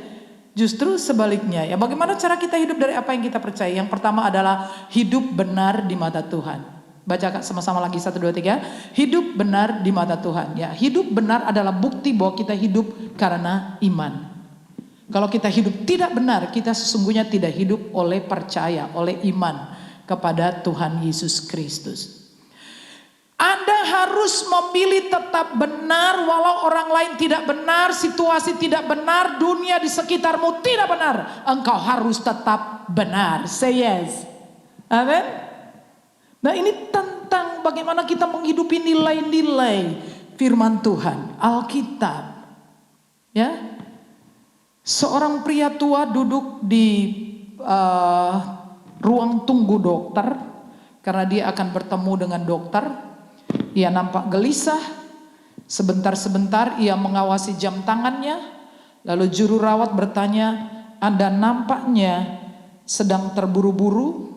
Justru sebaliknya, ya. Bagaimana cara kita hidup dari apa yang kita percaya? Yang pertama adalah hidup benar di mata Tuhan. Baca sama-sama lagi 1, 2, 3. Hidup benar di mata Tuhan. Ya, hidup benar adalah bukti bahwa kita hidup karena iman. Kalau kita hidup tidak benar, kita sesungguhnya tidak hidup oleh percaya, oleh iman kepada Tuhan Yesus Kristus. Anda harus memilih tetap benar walau orang lain tidak benar, situasi tidak benar, dunia di sekitarmu tidak benar. Engkau harus tetap benar. Say yes. Amin. Nah, ini tentang bagaimana kita menghidupi nilai-nilai firman Tuhan, Alkitab. Ya. Seorang pria tua duduk di ruang tunggu dokter karena dia akan bertemu dengan dokter. Ia nampak gelisah. Sebentar-sebentar ia mengawasi jam tangannya. Lalu juru rawat bertanya, Anda nampaknya sedang terburu-buru.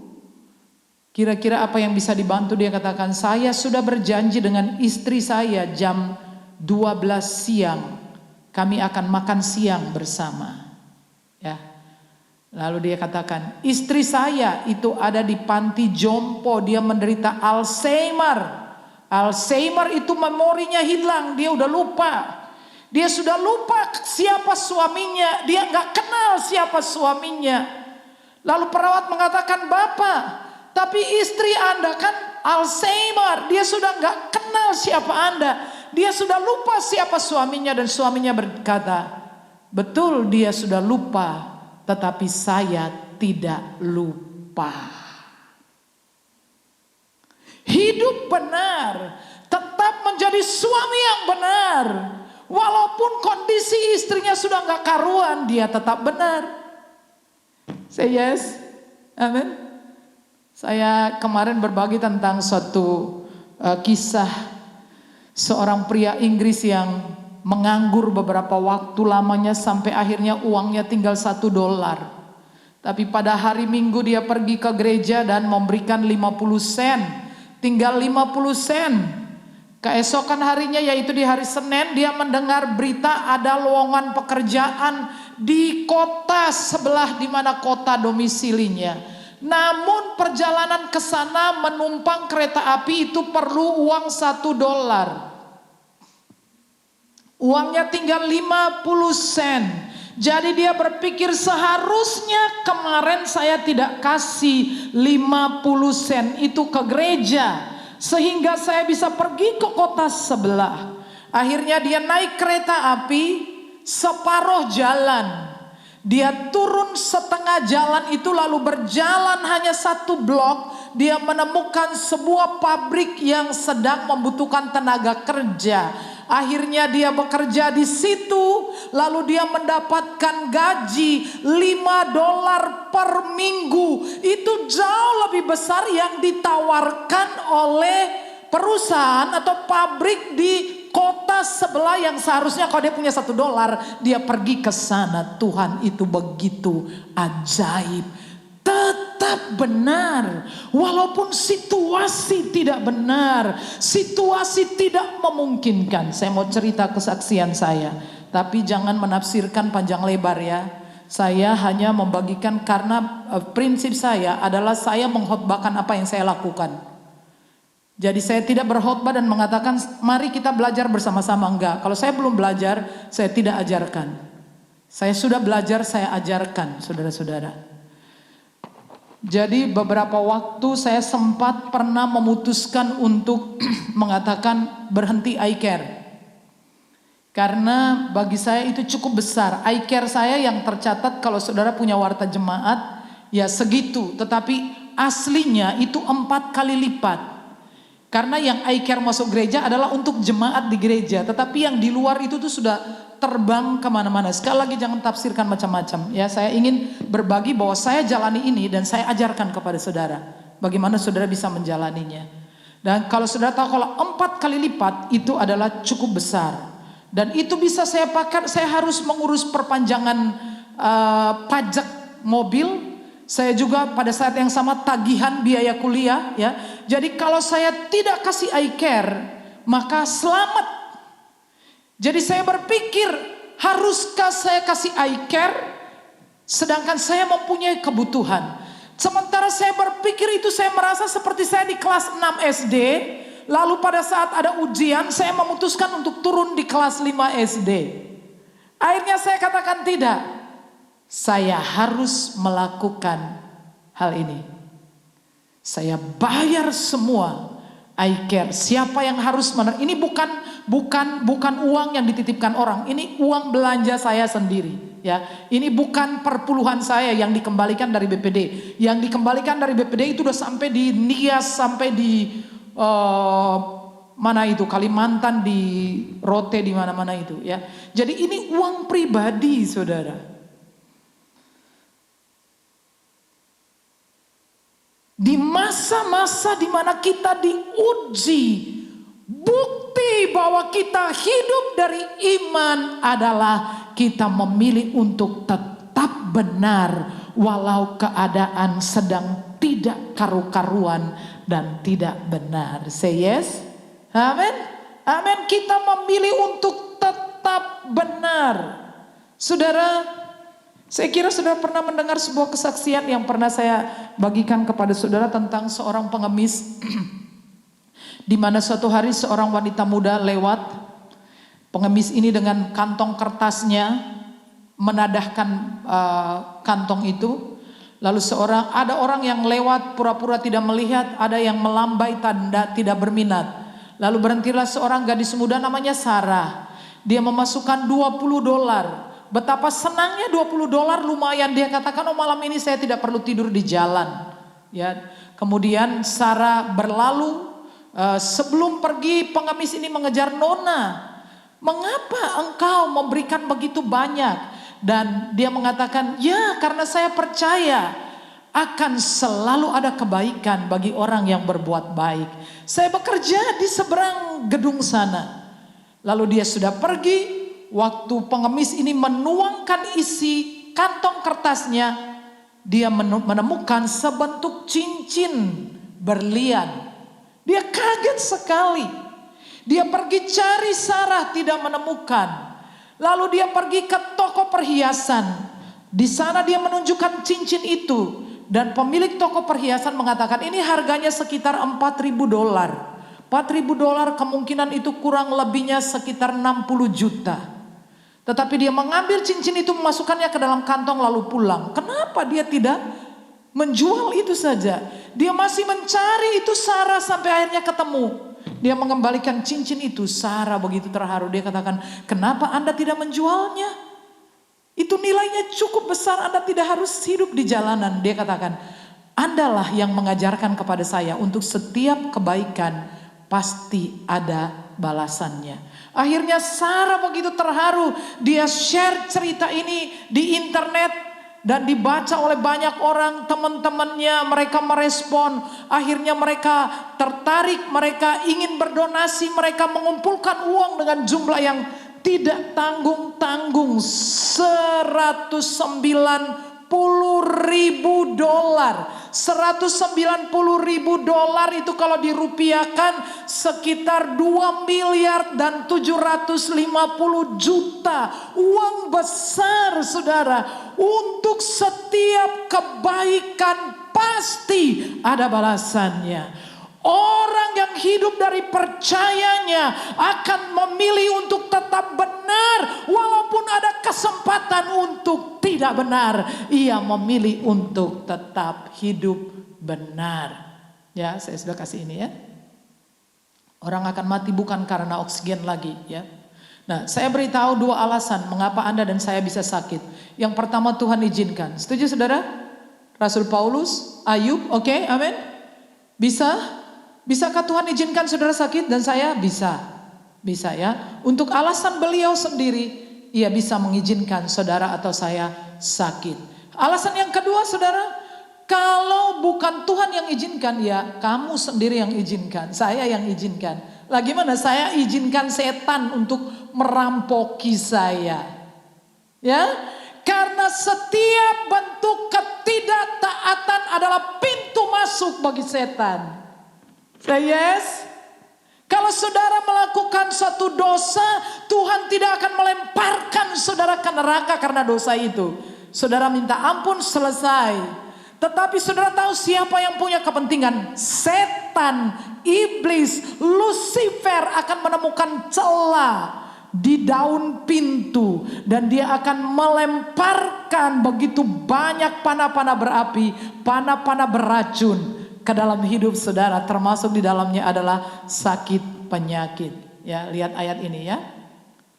Kira-kira apa yang bisa dibantu? Dia katakan, saya sudah berjanji dengan istri saya jam 12 siang. Kami akan makan siang bersama. Ya. Lalu dia katakan, istri saya itu ada di panti jompo. Dia menderita Alzheimer. Alzheimer itu memorinya hilang. Dia udah lupa. Dia sudah lupa siapa suaminya. Dia gak kenal siapa suaminya. Lalu perawat mengatakan, Bapak, tapi istri Anda kan Alzheimer. Dia sudah gak kenal siapa Anda. Dia sudah lupa siapa suaminya. Dan suaminya berkata, betul dia sudah lupa, tetapi saya tidak lupa. Hidup benar, tetap menjadi suami yang benar. Walaupun kondisi istrinya sudah gak karuan, dia tetap benar. Say yes. Amin. Saya kemarin berbagi tentang suatu kisah seorang pria Inggris yang menganggur beberapa waktu lamanya sampai akhirnya uangnya tinggal $1. Tapi pada hari Minggu dia pergi ke gereja dan memberikan 50 sen. Tinggal 50 sen. Keesokan harinya, yaitu di hari Senin, dia mendengar berita ada lowongan pekerjaan di kota sebelah di mana kota domisilinya. Namun perjalanan ke sana menumpang kereta api itu perlu uang $1. Uangnya tinggal 50 sen. Jadi dia berpikir, seharusnya kemarin saya tidak kasih 50 sen itu ke gereja, sehingga saya bisa pergi ke kota sebelah. Akhirnya dia naik kereta api separuh jalan. Dia turun setengah jalan itu, lalu berjalan hanya 1 blok. Dia menemukan sebuah pabrik yang sedang membutuhkan tenaga kerja. Akhirnya dia bekerja di situ, lalu dia mendapatkan gaji $5 per minggu. Itu jauh lebih besar yang ditawarkan oleh perusahaan atau pabrik di kota sebelah yang seharusnya kalau dia punya $1 dia pergi ke sana. Tuhan itu begitu ajaib. Tetap benar walaupun situasi tidak benar, situasi tidak memungkinkan. Saya mau cerita kesaksian saya, tapi jangan menafsirkan panjang lebar ya. Saya hanya membagikan karena prinsip saya adalah saya mengkhotbahkan apa yang saya lakukan. Jadi saya tidak berkhotbah dan mengatakan mari kita belajar bersama-sama, enggak. Kalau saya belum belajar, saya tidak ajarkan. Saya sudah belajar, saya ajarkan, saudara-saudara. Jadi beberapa waktu saya sempat pernah memutuskan untuk mengatakan berhenti eye care. Karena bagi saya itu cukup besar. Eye care saya yang tercatat kalau saudara punya warta jemaat ya segitu. Tetapi aslinya itu 4 kali lipat. Karena yang eye care masuk gereja adalah untuk jemaat di gereja. Tetapi yang di luar itu tuh sudah terbang kemana-mana. Sekali lagi jangan tafsirkan macam-macam. Ya, saya ingin berbagi bahwa saya jalani ini dan saya ajarkan kepada saudara. Bagaimana saudara bisa menjalaninya. Dan kalau saudara tahu kalau 4 kali lipat itu adalah cukup besar. Dan itu bisa saya pakai, saya harus mengurus perpanjangan pajak mobil. Saya juga pada saat yang sama tagihan biaya kuliah ya. Jadi kalau saya tidak kasih eye care maka selamat. Jadi saya berpikir haruskah saya kasih eye care sedangkan saya mempunyai kebutuhan. Sementara saya berpikir itu saya merasa seperti saya di kelas 6 SD. Lalu pada saat ada ujian saya memutuskan untuk turun di kelas 5 SD. Akhirnya saya katakan tidak. Saya harus melakukan hal ini. Saya bayar semua eye care. Siapa yang harus ini bukan uang yang dititipkan orang. Ini uang belanja saya sendiri. Ya, ini bukan perpuluhan saya yang dikembalikan dari BPD. Yang dikembalikan dari BPD itu udah sampai di Nias, sampai di mana itu Kalimantan, di Rote, di mana-mana itu. Ya, jadi ini uang pribadi, saudara. Di masa-masa di mana kita diuji, bukti bahwa kita hidup dari iman adalah kita memilih untuk tetap benar walau keadaan sedang tidak karu-karuan dan tidak benar. Say yes. Amin. Amin. Kita memilih untuk tetap benar. Saudara, saya kira saudara pernah mendengar sebuah kesaksian yang pernah saya bagikan kepada saudara tentang seorang pengemis. Di mana suatu hari seorang wanita muda lewat. Pengemis ini dengan kantong kertasnya menadahkan kantong itu. Lalu ada orang yang lewat pura-pura tidak melihat, ada yang melambai tanda tidak berminat. Lalu berhentilah seorang gadis muda namanya Sarah. Dia memasukkan $20. Betapa senangnya $20 lumayan. Dia katakan, oh malam ini saya tidak perlu tidur di jalan. Ya, kemudian Sarah berlalu. Sebelum pergi pengemis ini mengejar Nona. Mengapa engkau memberikan begitu banyak? Dan dia mengatakan, ya karena saya percaya akan selalu ada kebaikan bagi orang yang berbuat baik. Saya bekerja di seberang gedung sana. Lalu dia sudah pergi. Waktu pengemis ini menuangkan isi kantong kertasnya, dia menemukan sebentuk cincin berlian. Dia kaget sekali. Dia pergi cari Sarah, tidak menemukan. Lalu dia pergi ke toko perhiasan. Di sana dia menunjukkan cincin itu. Dan pemilik toko perhiasan mengatakan ini harganya sekitar $4.000. $4.000 kemungkinan itu kurang lebihnya sekitar 60 juta. Tetapi dia mengambil cincin itu, memasukkannya ke dalam kantong lalu pulang. Kenapa dia tidak menjual itu saja? Dia masih mencari itu Sarah sampai akhirnya ketemu. Dia mengembalikan cincin itu. Sarah begitu terharu. Dia katakan, kenapa Anda tidak menjualnya? Itu nilainya cukup besar, Anda tidak harus hidup di jalanan. Dia katakan, Andalah yang mengajarkan kepada saya untuk setiap kebaikan pasti ada balasannya. Akhirnya Sarah begitu terharu, dia share cerita ini di internet dan dibaca oleh banyak orang, teman-temannya, mereka merespon. Akhirnya mereka tertarik, mereka ingin berdonasi, mereka mengumpulkan uang dengan jumlah yang tidak tanggung-tanggung, $190.000. $190.000 itu kalau dirupiahkan sekitar 2.750.000.000. Uang besar, saudara. Untuk setiap kebaikan pasti ada balasannya. Orang yang hidup dari percayanya akan memilih untuk tetap benar walaupun ada kesempatan untuk tidak benar. Ia memilih untuk tetap hidup benar. Ya, saya sudah kasih ini ya. Orang akan mati bukan karena oksigen lagi ya. Nah, saya beritahu 2 alasan mengapa Anda dan saya bisa sakit. Yang pertama, Tuhan izinkan. Setuju saudara? Rasul Paulus, Ayub, oke, amin. Bisakah Tuhan izinkan saudara sakit dan saya? Bisa ya. Untuk alasan beliau sendiri, ia bisa mengizinkan saudara atau saya sakit. Alasan yang kedua saudara, kalau bukan Tuhan yang izinkan, ya kamu sendiri yang izinkan, saya yang izinkan. Lah gimana saya izinkan setan untuk merampoki saya? Ya, karena setiap bentuk ketidaktaatan adalah pintu masuk bagi setan. Say yes. Kalau saudara melakukan suatu dosa, Tuhan tidak akan melemparkan saudara ke neraka karena dosa itu. Saudara minta ampun, selesai. Tetapi saudara tahu siapa yang punya kepentingan? Setan, iblis, Lucifer akan menemukan celah di daun pintu dan dia akan melemparkan begitu banyak panah-panah berapi, panah-panah beracun ke dalam hidup saudara, termasuk di dalamnya adalah sakit penyakit. Ya, lihat ayat ini ya.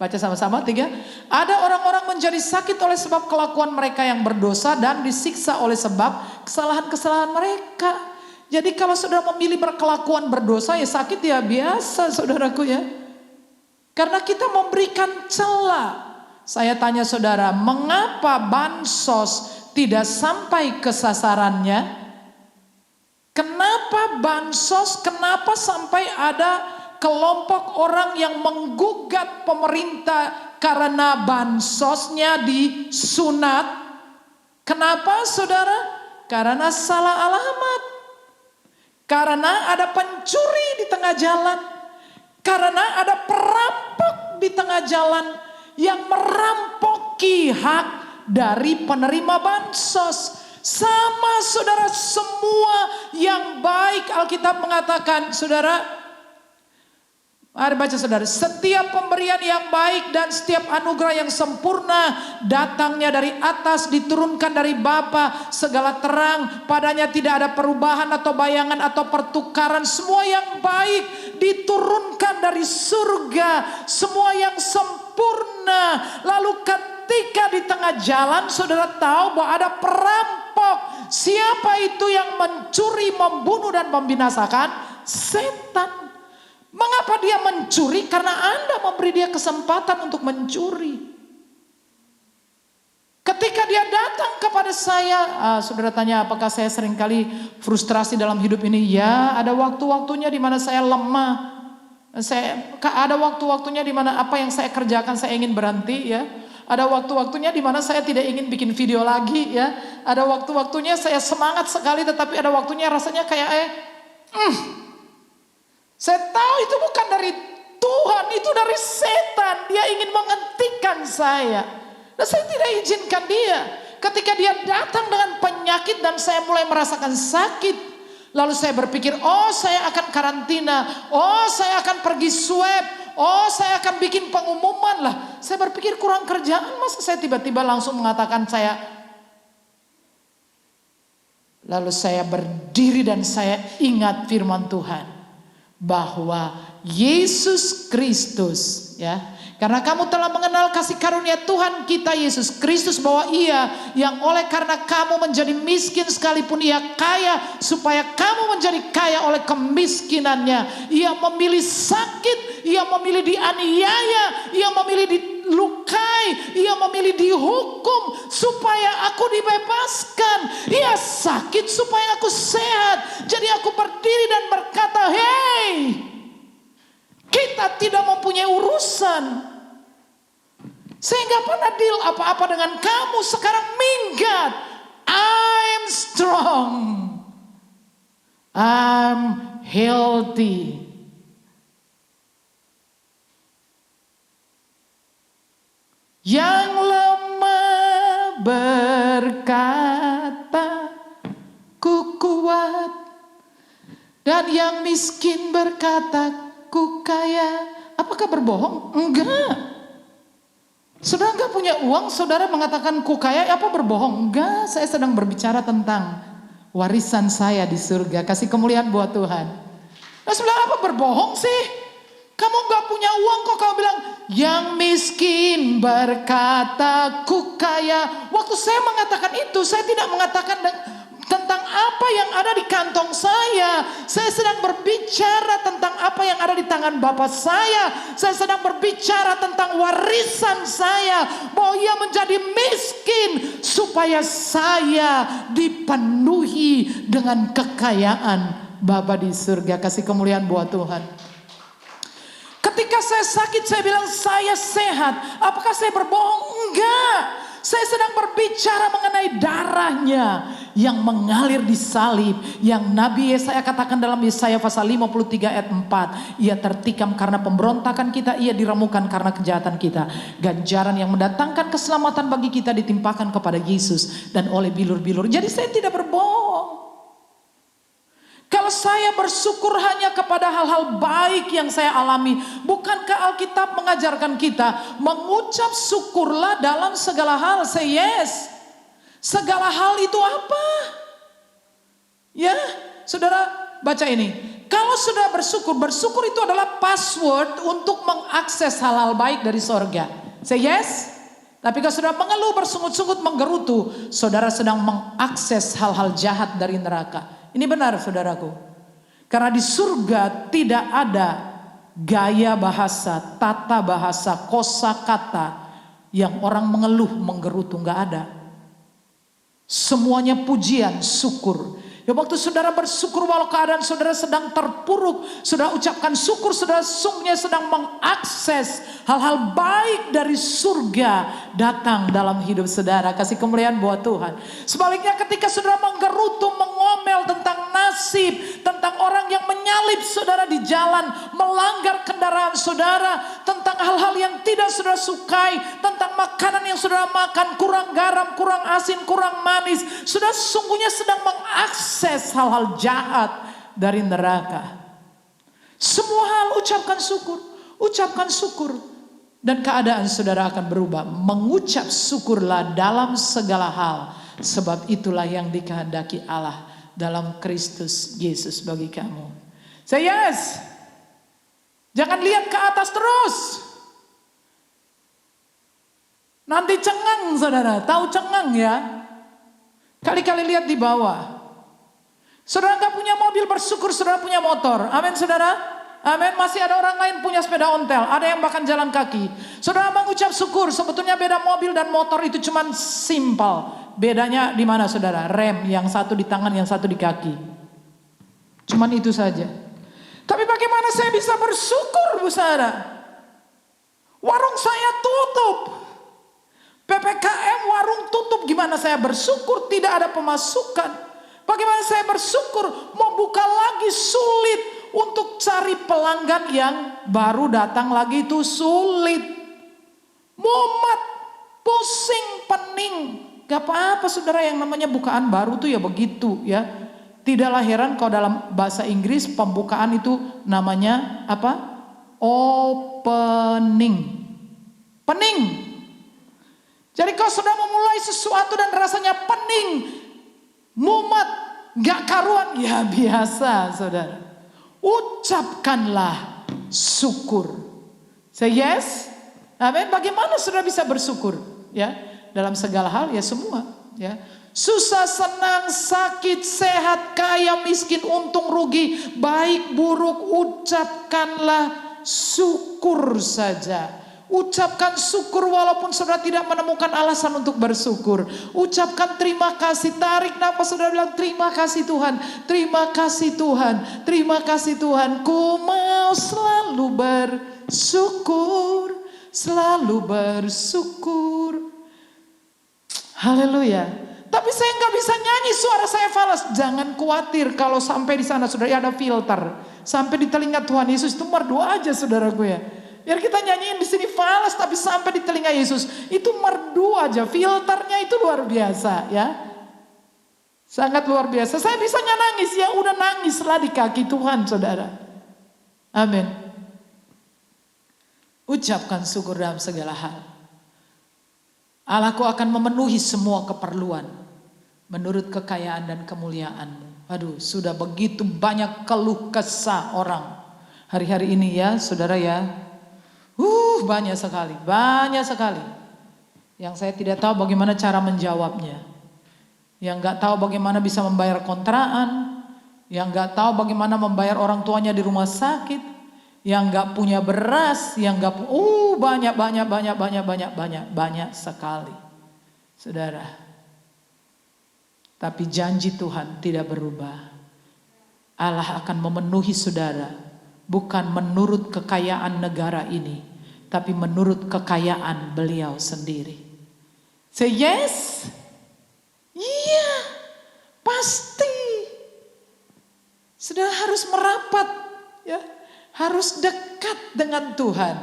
Baca sama-sama 3. Ada orang-orang menjadi sakit oleh sebab kelakuan mereka yang berdosa dan disiksa oleh sebab kesalahan-kesalahan mereka. Jadi kalau saudara memilih berkelakuan berdosa ya sakit ya biasa saudaraku ya. Karena kita memberikan celah. Saya tanya saudara, mengapa bansos tidak sampai ke sasarannya? Kenapa bansos, kenapa sampai ada kelompok orang yang menggugat pemerintah karena bansosnya disunat? Kenapa saudara? Karena salah alamat. Karena ada pencuri di tengah jalan. Karena ada perampok di tengah jalan yang merampoki hak dari penerima bansos. Sama saudara, semua yang baik Alkitab mengatakan, saudara, mari baca saudara, setiap pemberian yang baik dan setiap anugerah yang sempurna datangnya dari atas, diturunkan dari Bapa segala terang, padanya tidak ada perubahan atau bayangan atau pertukaran. Semua yang baik diturunkan dari surga, semua yang sempurna. Lalu ketika di tengah jalan saudara tahu bahwa ada perampok. Siapa itu yang mencuri, membunuh dan membinasakan? Setan. Mengapa dia mencuri? Karena Anda memberi dia kesempatan untuk mencuri. Ketika dia datang kepada saya, saudara tanya apakah saya seringkali frustrasi dalam hidup ini? Ya, ada waktu-waktunya di mana saya lemah. Ada waktu-waktunya di mana apa yang saya kerjakan saya ingin berhenti ya. Ada waktu-waktunya di mana saya tidak ingin bikin video lagi ya. Ada waktu-waktunya saya semangat sekali tetapi ada waktunya rasanya kayak saya tahu itu bukan dari Tuhan, itu dari setan. Dia ingin menghentikan saya. Dan saya tidak izinkan dia. Ketika dia datang dengan penyakit dan saya mulai merasakan sakit. Lalu saya berpikir, oh saya akan karantina. Oh saya akan pergi swab. Oh saya akan bikin pengumuman lah. Saya berpikir kurang kerjaan, masa saya tiba-tiba langsung mengatakan saya. Lalu saya berdiri dan saya ingat firman Tuhan. Bahwa Yesus Kristus ya, Karena kamu telah mengenal kasih karunia Tuhan kita Yesus Kristus, bahwa Ia yang oleh karena kamu menjadi miskin sekalipun Ia kaya, supaya kamu menjadi kaya oleh kemiskinannya. Ia memilih sakit, Ia memilih dianiaya, Ia memilih dilukai, Ia memilih dihukum supaya aku dibebaskan. Ia sakit supaya aku sehat. Jadi aku berdiri dan berkata, "Hei, kita tidak mempunyai urusan. Saya nggak pernah deal apa-apa dengan kamu. Sekarang minggat. I'm strong. I'm healthy." Yang lemah berkata, "Ku kuat." Dan yang miskin berkata, "Ku kaya." Apakah berbohong? Enggak. Saudara enggak punya uang, saudara mengatakan ku kaya, apa berbohong? Enggak, saya sedang berbicara tentang warisan saya di surga. Kasih kemuliaan buat Tuhan. Nah, saudara, apa berbohong sih? Kamu enggak punya uang kok kamu bilang, yang miskin berkata ku kaya. Waktu saya mengatakan itu, saya tidak mengatakan tentang apa yang ada di kantong saya. Saya sedang berbicara tentang apa yang ada di tangan Bapa saya. Saya sedang berbicara tentang warisan saya, bahwa Ia menjadi miskin supaya saya dipenuhi dengan kekayaan Bapa di surga. Kasih kemuliaan buat Tuhan. Ketika saya sakit, saya bilang saya sehat. Apakah saya berbohong? Enggak. Saya sedang berbicara mengenai darahnya yang mengalir di salib, yang Nabi Yesaya katakan dalam Yesaya pasal 53 ayat 4. Ia tertikam karena pemberontakan kita, Ia diremukan karena kejahatan kita. Ganjaran yang mendatangkan keselamatan bagi kita ditimpakan kepada Yesus, dan oleh bilur-bilur. Jadi saya tidak berbohong. Kalau saya bersyukur hanya kepada hal-hal baik yang saya alami, bukankah Alkitab mengajarkan kita mengucap syukurlah dalam segala hal? Say yes. Segala hal itu apa? Ya, saudara baca ini. Kalau sudah bersyukur, bersyukur itu adalah password untuk mengakses hal-hal baik dari sorga. Say yes. Tapi kalau sudah mengeluh, bersungut-sungut, menggerutu, saudara sedang mengakses hal-hal jahat dari neraka. Ini benar saudaraku. Karena di surga tidak ada gaya bahasa, tata bahasa, kosakata yang orang mengeluh, menggerutu, enggak ada. Semuanya pujian, syukur. Ya, waktu saudara bersyukur walau keadaan saudara sedang terpuruk, saudara ucapkan syukur, saudara sungguhnya sedang mengakses hal-hal baik dari surga datang dalam hidup saudara. Kasih kemuliaan buat Tuhan. Sebaliknya ketika saudara menggerutu, mengomel tentang nasib, tentang orang yang menyalip saudara di jalan, melanggar kendaraan saudara, tentang hal-hal yang tidak saudara sukai, tentang makanan yang saudara makan kurang garam, kurang asin, kurang manis, saudara sungguhnya sedang mengakses hal-hal jahat dari neraka. Semua hal ucapkan syukur, ucapkan syukur, dan keadaan saudara akan berubah. Mengucap syukurlah dalam segala hal, sebab itulah yang dikehendaki Allah dalam Kristus Yesus bagi kamu. Say yes. Jangan lihat ke atas terus. Nanti cengang saudara, tahu cengang ya? Kali-kali lihat di bawah. Saudara gak punya mobil, bersyukur saudara punya motor. Amin saudara. Amin. Masih ada orang lain punya sepeda ontel, ada yang bahkan jalan kaki. Saudara mengucap syukur. Sebetulnya beda mobil dan motor itu cuman simpel. Bedanya di mana saudara? Rem, yang satu di tangan, yang satu di kaki. Cuman itu saja. Tapi bagaimana saya bisa bersyukur, Bu saudara? Warung saya tutup. PPKM warung tutup, gimana saya bersyukur? Tidak ada pemasukan. Bagaimana saya bersyukur? Mau buka lagi sulit. Untuk cari pelanggan yang baru datang lagi itu sulit. Mumet, pusing, pening. Gak apa-apa saudara, yang namanya bukaan baru tuh ya begitu ya. Tidaklah heran kalau dalam bahasa Inggris pembukaan itu namanya apa? Opening. Pening. Jadi kalau sudah memulai sesuatu dan rasanya pening, mumet, gak karuan, ya biasa saudara. Ucapkanlah syukur. Say yes. Amin. Bagaimana saudara bisa bersyukur? Ya, dalam segala hal ya semua. Ya, susah, senang, sakit, sehat, kaya, miskin, untung, rugi, baik, buruk, ucapkanlah syukur saja. Ucapkan syukur walaupun saudara tidak menemukan alasan untuk bersyukur. Ucapkan terima kasih. Tarik nafas, saudara bilang terima kasih Tuhan. Terima kasih Tuhan. Terima kasih Tuhan. Ku mau selalu bersyukur. Selalu bersyukur. Haleluya. Tapi saya nggak bisa nyanyi, suara saya falas. Jangan khawatir kalau sampai di sana saudara ada filter. Sampai di telinga Tuhan Yesus itu merdu aja saudaraku ya. Biar kita nyanyiin di sini falas tapi sampai di telinga Yesus itu merdu aja. Filternya itu luar biasa ya. Sangat luar biasa. Saya bisa nangis ya, udah nangislah di kaki Tuhan saudara. Amin. Ucapkan syukur dalam segala hal. Allahku akan memenuhi semua keperluan menurut kekayaan dan kemuliaan-Mu. Aduh, sudah begitu banyak keluh kesah orang hari-hari ini ya, saudara ya. Banyak sekali, banyak sekali. Yang saya tidak tahu bagaimana cara menjawabnya. Yang gak tahu bagaimana bisa membayar kontrakan. Yang gak tahu bagaimana membayar orang tuanya di rumah sakit. Yang gak punya beras, yang gak banyak sekali. Saudara. Tapi janji Tuhan tidak berubah. Allah akan memenuhi saudara. Bukan menurut kekayaan negara ini, tapi menurut kekayaan beliau sendiri. Say yes? Iya, pasti. Saudara harus merapat, ya, harus dekat dengan Tuhan.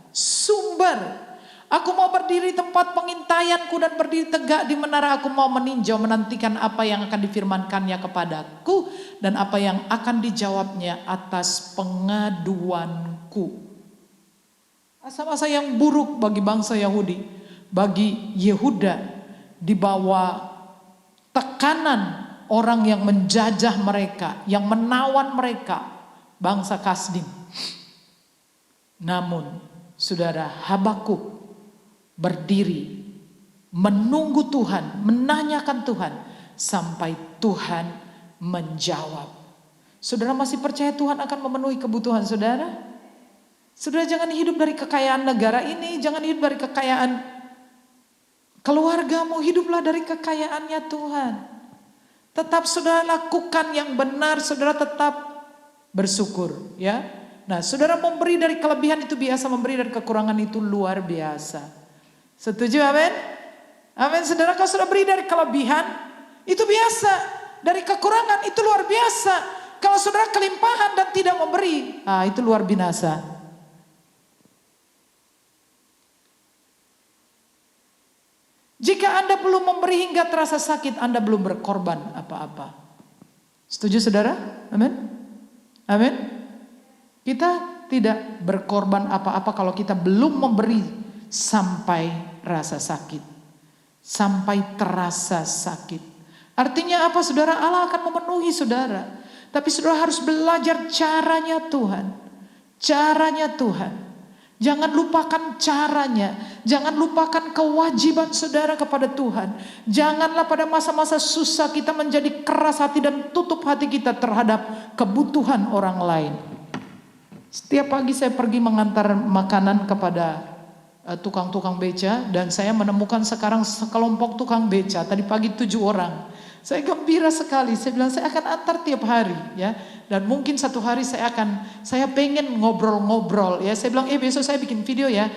Sumber. Aku mau berdiri tempat pengintaianku dan berdiri tegak di menara. Aku mau meninjau, menantikan apa yang akan difirmankannya kepadaku dan apa yang akan dijawabnya atas pengaduanku. Masa-masa yang buruk bagi bangsa Yahudi, bagi Yehuda, di bawah tekanan orang yang menjajah mereka, yang menawan mereka, bangsa Kasdim. Namun, saudara, Habakuk berdiri, menunggu Tuhan, menanyakan Tuhan, sampai Tuhan menjawab. Saudara masih percaya Tuhan akan memenuhi kebutuhan saudara? Saudara jangan hidup dari kekayaan negara ini, jangan hidup dari kekayaan keluargamu, hiduplah dari kekayaannya Tuhan. Tetap saudara lakukan yang benar, saudara tetap bersyukur, ya. Nah, saudara memberi dari kelebihan itu biasa, memberi dari kekurangan itu luar biasa. Setuju, amin? Amin, saudara, kalau sudah beri dari kelebihan, itu biasa. Dari kekurangan, itu luar biasa. Kalau saudara kelimpahan dan tidak memberi, itu luar binasa. Jika Anda belum memberi hingga terasa sakit, Anda belum berkorban apa-apa. Setuju, saudara? Amin? Amin? Kita tidak berkorban apa-apa kalau kita belum memberi sampai rasa sakit, sampai terasa sakit. Artinya apa, saudara? Allah akan memenuhi saudara, tapi saudara harus belajar caranya Tuhan. Caranya Tuhan. Jangan lupakan caranya. Jangan lupakan kewajiban saudara kepada Tuhan. Janganlah pada masa-masa susah kita menjadi keras hati dan tutup hati kita terhadap kebutuhan orang lain. Setiap pagi saya pergi mengantar makanan kepada tukang-tukang beca, dan saya menemukan sekarang sekelompok tukang beca. Tadi pagi 7 orang. Saya gembira sekali. Saya bilang saya akan antar tiap hari, ya. Dan mungkin satu hari saya pengen ngobrol-ngobrol, ya. Saya bilang besok saya bikin video ya,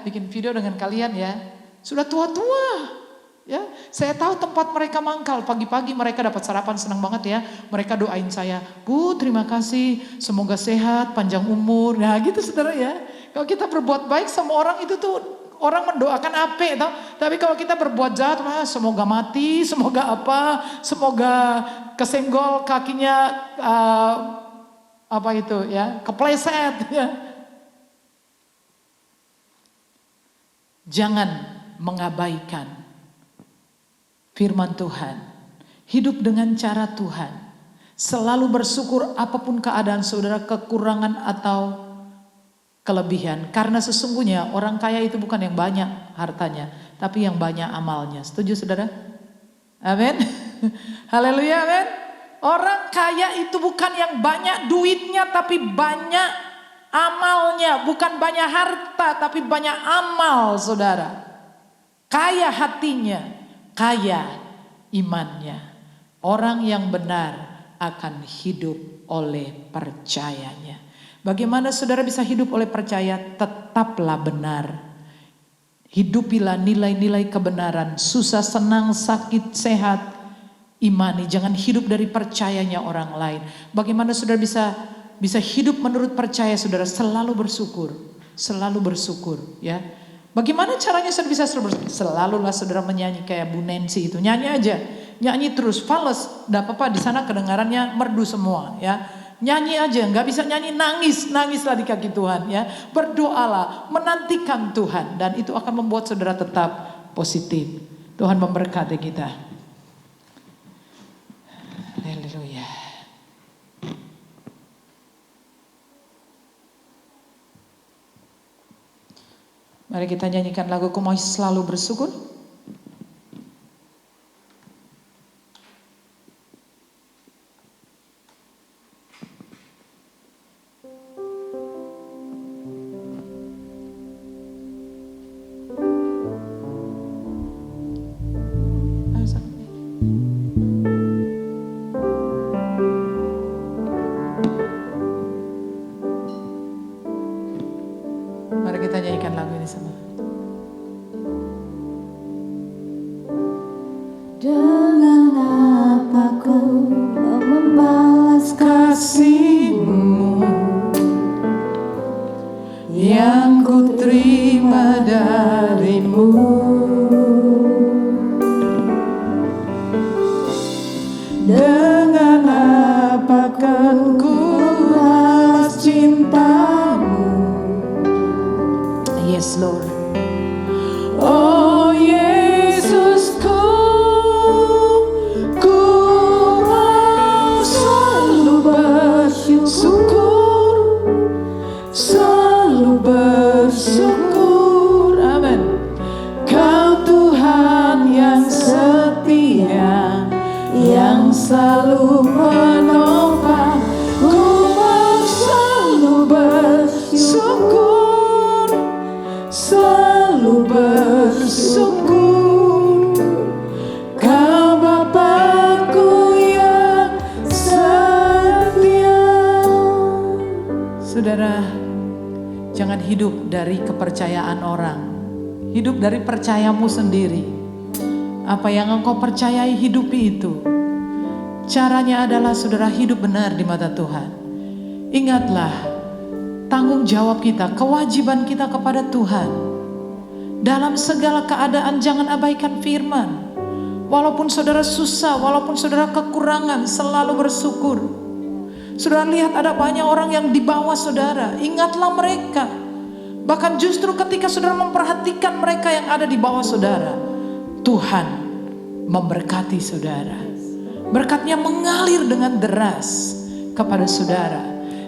bikin video dengan kalian ya. Sudah tua-tua, ya. Saya tahu tempat mereka mangkal. Pagi-pagi mereka dapat sarapan, senang banget ya. Mereka doain saya, Bu, terima kasih, semoga sehat, panjang umur. Nah gitu saudara ya. Kalau kita berbuat baik sama orang itu tuh orang mendoakan ape, tau? Tapi kalau kita berbuat jahat, semoga mati, semoga apa, semoga kesenggol kakinya kepleset ya. Jangan mengabaikan firman Tuhan. Hidup dengan cara Tuhan. Selalu bersyukur apapun keadaan saudara, kekurangan atau kelebihan. Karena sesungguhnya orang kaya itu bukan yang banyak hartanya, tapi yang banyak amalnya. Setuju saudara? Amin. Haleluya, amin. Orang kaya itu bukan yang banyak duitnya, tapi banyak amalnya. Bukan banyak harta, tapi banyak amal, saudara. Kaya hatinya, kaya imannya. Orang yang benar akan hidup oleh percayanya. Bagaimana saudara bisa hidup oleh percaya? Tetaplah benar. Hidupilah nilai-nilai kebenaran. Susah, senang, sakit, sehat, imani. Jangan hidup dari percayanya orang lain. Bagaimana saudara bisa hidup menurut percaya saudara? Selalu bersyukur. Selalu bersyukur, ya. Bagaimana caranya saudara bisa selalu bersyukur? Selalulah saudara menyanyi kayak Bu Nancy itu. Nyanyi aja. Nyanyi terus. Fales. Tidak apa-apa, di sana kedengarannya merdu semua, ya. Nyanyi aja, nggak bisa nyanyi, nangislah di kaki Tuhan, ya. Berdoalah, menantikan Tuhan, dan itu akan membuat saudara tetap positif. Tuhan memberkati kita. Haleluya. Mari kita nyanyikan lagu Ku Mau Selalu Bersyukur. Mari kita nyanyikan lagu ini sama. Dengan apa ku membalas Kasih-Mu yang ku terima dari-Mu, dengan apa kan ku balas cinta-Mu. Yes Lord. Oh Yesusku, ku mau selalu bersyukur, selalu bersyukur. Amin. Kau Tuhan yang setia, yang selalu menopang. Ku mau selalu bersyukur, selalu bersyukur. Kau Bapakku yang setia. Saudara, jangan hidup dari kepercayaan orang. Hidup dari percayamu sendiri. Apa yang engkau percayai, hidupi itu. Caranya adalah saudara hidup benar di mata Tuhan. Ingatlah, tanggung jawab kita, kewajiban kita kepada Tuhan. Dalam segala keadaan jangan abaikan firman. Walaupun saudara susah, walaupun saudara kekurangan, selalu bersyukur. Saudara lihat ada banyak orang yang di bawah saudara, ingatlah mereka. Bahkan justru ketika saudara memperhatikan mereka yang ada di bawah saudara, Tuhan memberkati saudara. Berkatnya mengalir dengan deras kepada saudara.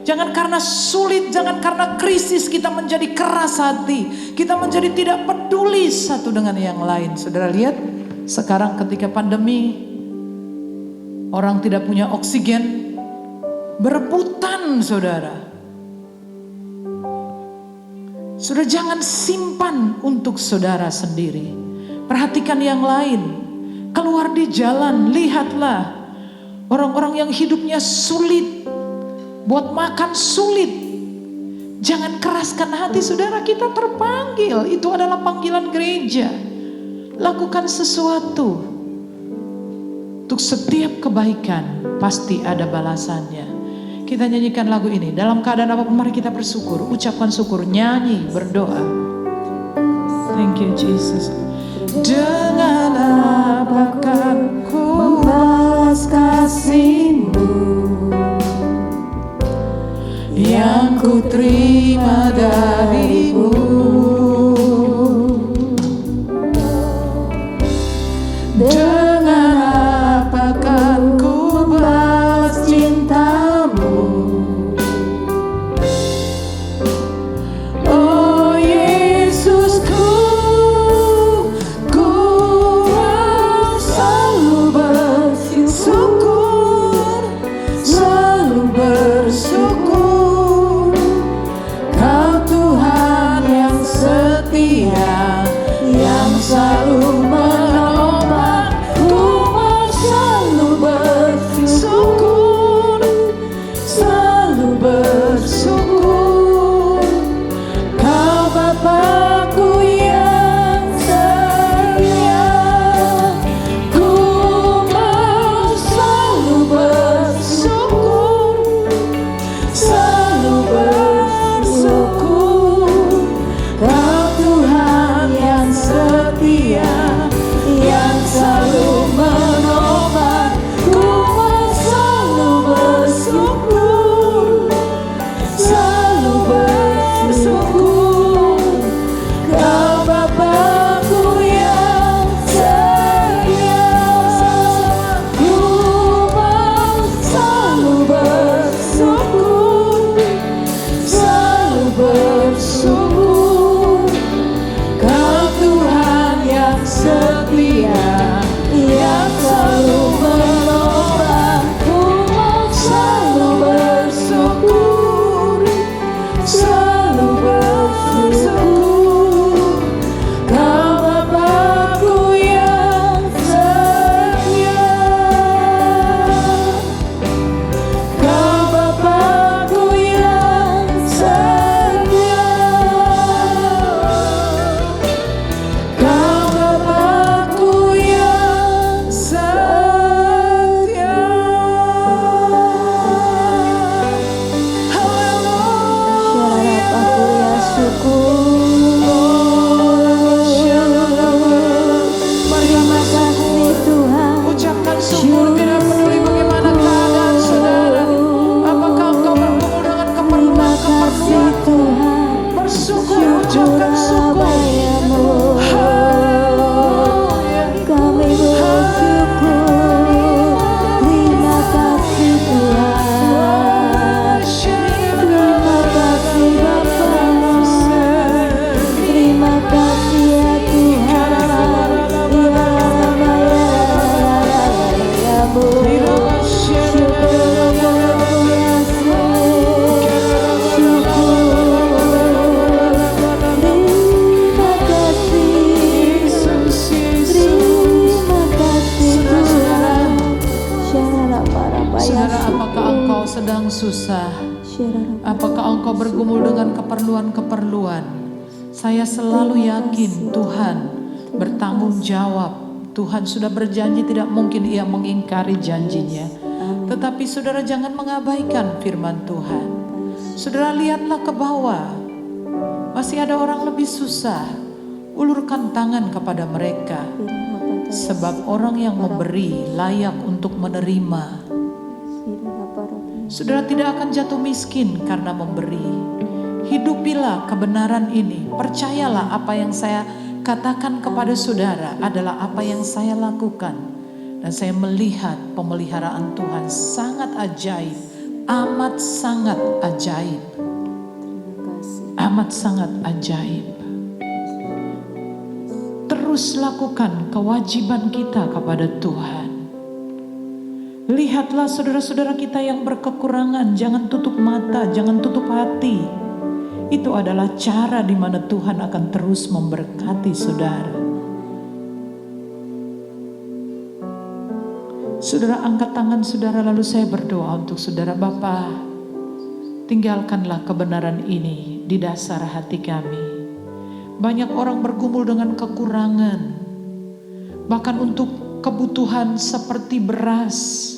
Jangan karena sulit, jangan karena krisis kita menjadi keras hati. Kita menjadi tidak peduli satu dengan yang lain. Saudara lihat sekarang ketika pandemi, orang tidak punya oksigen, berebutan saudara. Saudara jangan simpan untuk saudara sendiri. Perhatikan yang lain. Keluar di jalan, lihatlah orang-orang yang hidupnya sulit, buat makan sulit. Jangan keraskan hati saudara, kita terpanggil. Itu adalah panggilan gereja. Lakukan sesuatu. Untuk setiap kebaikan pasti ada balasannya. Kita nyanyikan lagu ini. Dalam keadaan apapun mari kita bersyukur. Ucapkan syukur, nyanyi, berdoa. Thank you Jesus. Dengan apa kan ku membalas kasih-Mu yang ku terima dari-Mu, dengan apa kan ku balas cinta-Mu. sedang susah? Apakah engkau bergumul dengan keperluan-keperluan? Saya selalu yakin Tuhan bertanggung jawab. Tuhan sudah berjanji, tidak mungkin Ia mengingkari janjinya. Tetapi saudara jangan mengabaikan firman Tuhan. Saudara lihatlah ke bawah. Masih ada orang lebih susah. Ulurkan tangan kepada mereka. Sebab orang yang memberi layak untuk menerima. Saudara tidak akan jatuh miskin karena memberi. Hidupilah kebenaran ini. Percayalah apa yang saya katakan kepada saudara adalah apa yang saya lakukan. Dan saya melihat pemeliharaan Tuhan sangat ajaib. Amat sangat ajaib. Amat sangat ajaib. Terus lakukan kewajiban kita kepada Tuhan. Lihatlah saudara-saudara kita yang berkekurangan. Jangan tutup mata, jangan tutup hati. Itu adalah cara di mana Tuhan akan terus memberkati saudara. Saudara angkat tangan saudara, lalu saya berdoa untuk saudara. Bapa, tinggalkanlah kebenaran ini di dasar hati kami. Banyak orang bergumul dengan kekurangan, bahkan untuk kebutuhan seperti beras,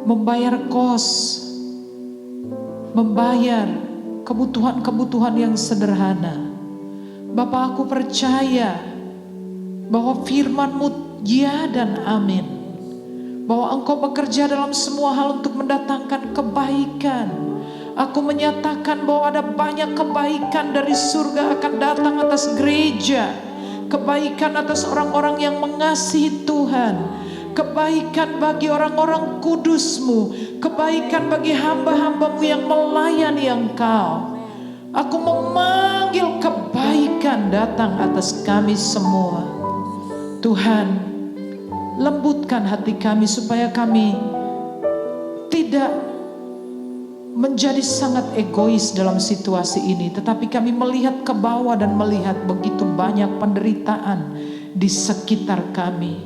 membayar kos, membayar kebutuhan-kebutuhan yang sederhana. Bapa, aku percaya bahwa firman-Mu ya dan amin, bahwa Engkau bekerja dalam semua hal untuk mendatangkan kebaikan. Aku menyatakan bahwa ada banyak kebaikan dari surga akan datang atas gereja. Kebaikan atas orang-orang yang mengasihi Tuhan. Kebaikan bagi orang-orang kudus-Mu. Kebaikan bagi hamba-hamba-Mu yang melayani Engkau. Aku memanggil kebaikan datang atas kami semua. Tuhan, lembutkan hati kami supaya kami tidak menjadi sangat egois dalam situasi ini, tetapi kami melihat ke bawah dan melihat begitu banyak penderitaan di sekitar kami,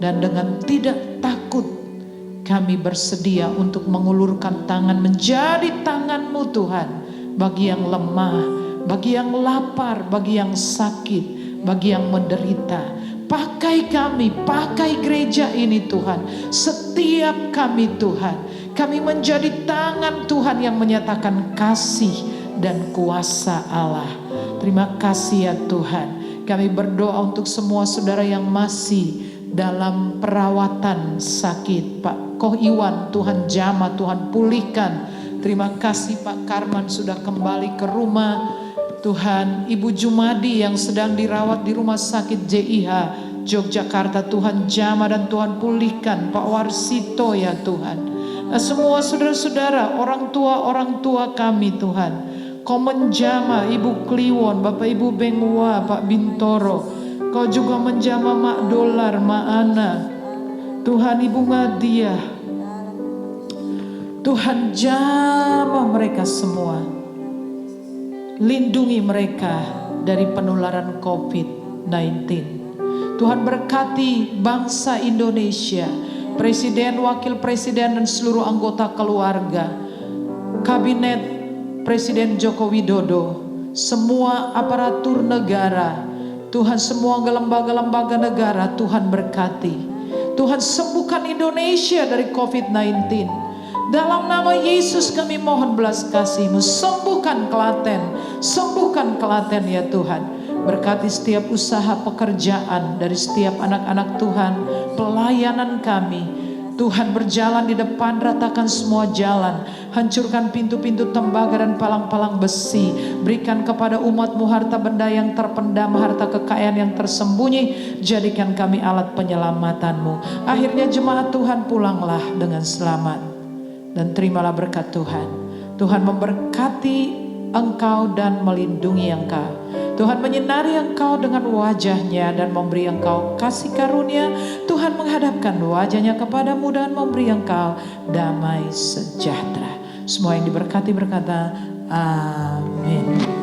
dan dengan tidak takut kami bersedia untuk mengulurkan tangan menjadi tangan-Mu Tuhan, bagi yang lemah, bagi yang lapar, bagi yang sakit, bagi yang menderita. Pakai kami, pakai gereja ini Tuhan, setiap kami Tuhan. Kami menjadi tangan Tuhan yang menyatakan kasih dan kuasa Allah. Terima kasih ya Tuhan. Kami berdoa untuk semua saudara yang masih dalam perawatan sakit. Pak Koh Iwan, Tuhan jamah, Tuhan pulihkan. Terima kasih Pak Karman sudah kembali ke rumah. Tuhan, Ibu Jumadi yang sedang dirawat di rumah sakit JIH Yogyakarta, Tuhan jamah dan Tuhan pulihkan. Pak Warsito ya Tuhan. Nah, semua saudara-saudara, orang tua kami Tuhan, Kau menjamah Ibu Kliwon, Bapak Ibu Bengwa, Pak Bintoro. Kau juga menjamah Mak Dolar, Mak Ana, Tuhan Ibu Ngadia. Tuhan jamah mereka semua. Lindungi mereka dari penularan COVID-19. Tuhan berkati bangsa Indonesia, Presiden, Wakil Presiden dan seluruh anggota keluarga, Kabinet Presiden Joko Widodo, semua aparatur negara, Tuhan semua lembaga-lembaga negara, Tuhan berkati. Tuhan sembuhkan Indonesia dari COVID-19. Dalam nama Yesus kami mohon belas kasih-Mu, sembuhkan Klaten ya Tuhan. Berkati setiap usaha pekerjaan dari setiap anak-anak Tuhan, pelayanan kami. Tuhan berjalan di depan, ratakan semua jalan. Hancurkan pintu-pintu tembaga dan palang-palang besi. Berikan kepada umat-Mu harta benda yang terpendam, harta kekayaan yang tersembunyi. Jadikan kami alat penyelamatan-Mu. Akhirnya jemaat Tuhan pulanglah dengan selamat. Dan terimalah berkat Tuhan. Tuhan memberkati engkau dan melindungi engkau. Tuhan menyinari engkau dengan wajahnya dan memberi engkau kasih karunia. Tuhan menghadapkan wajahnya kepadamu dan memberi engkau damai sejahtera. Semua yang diberkati berkata amin.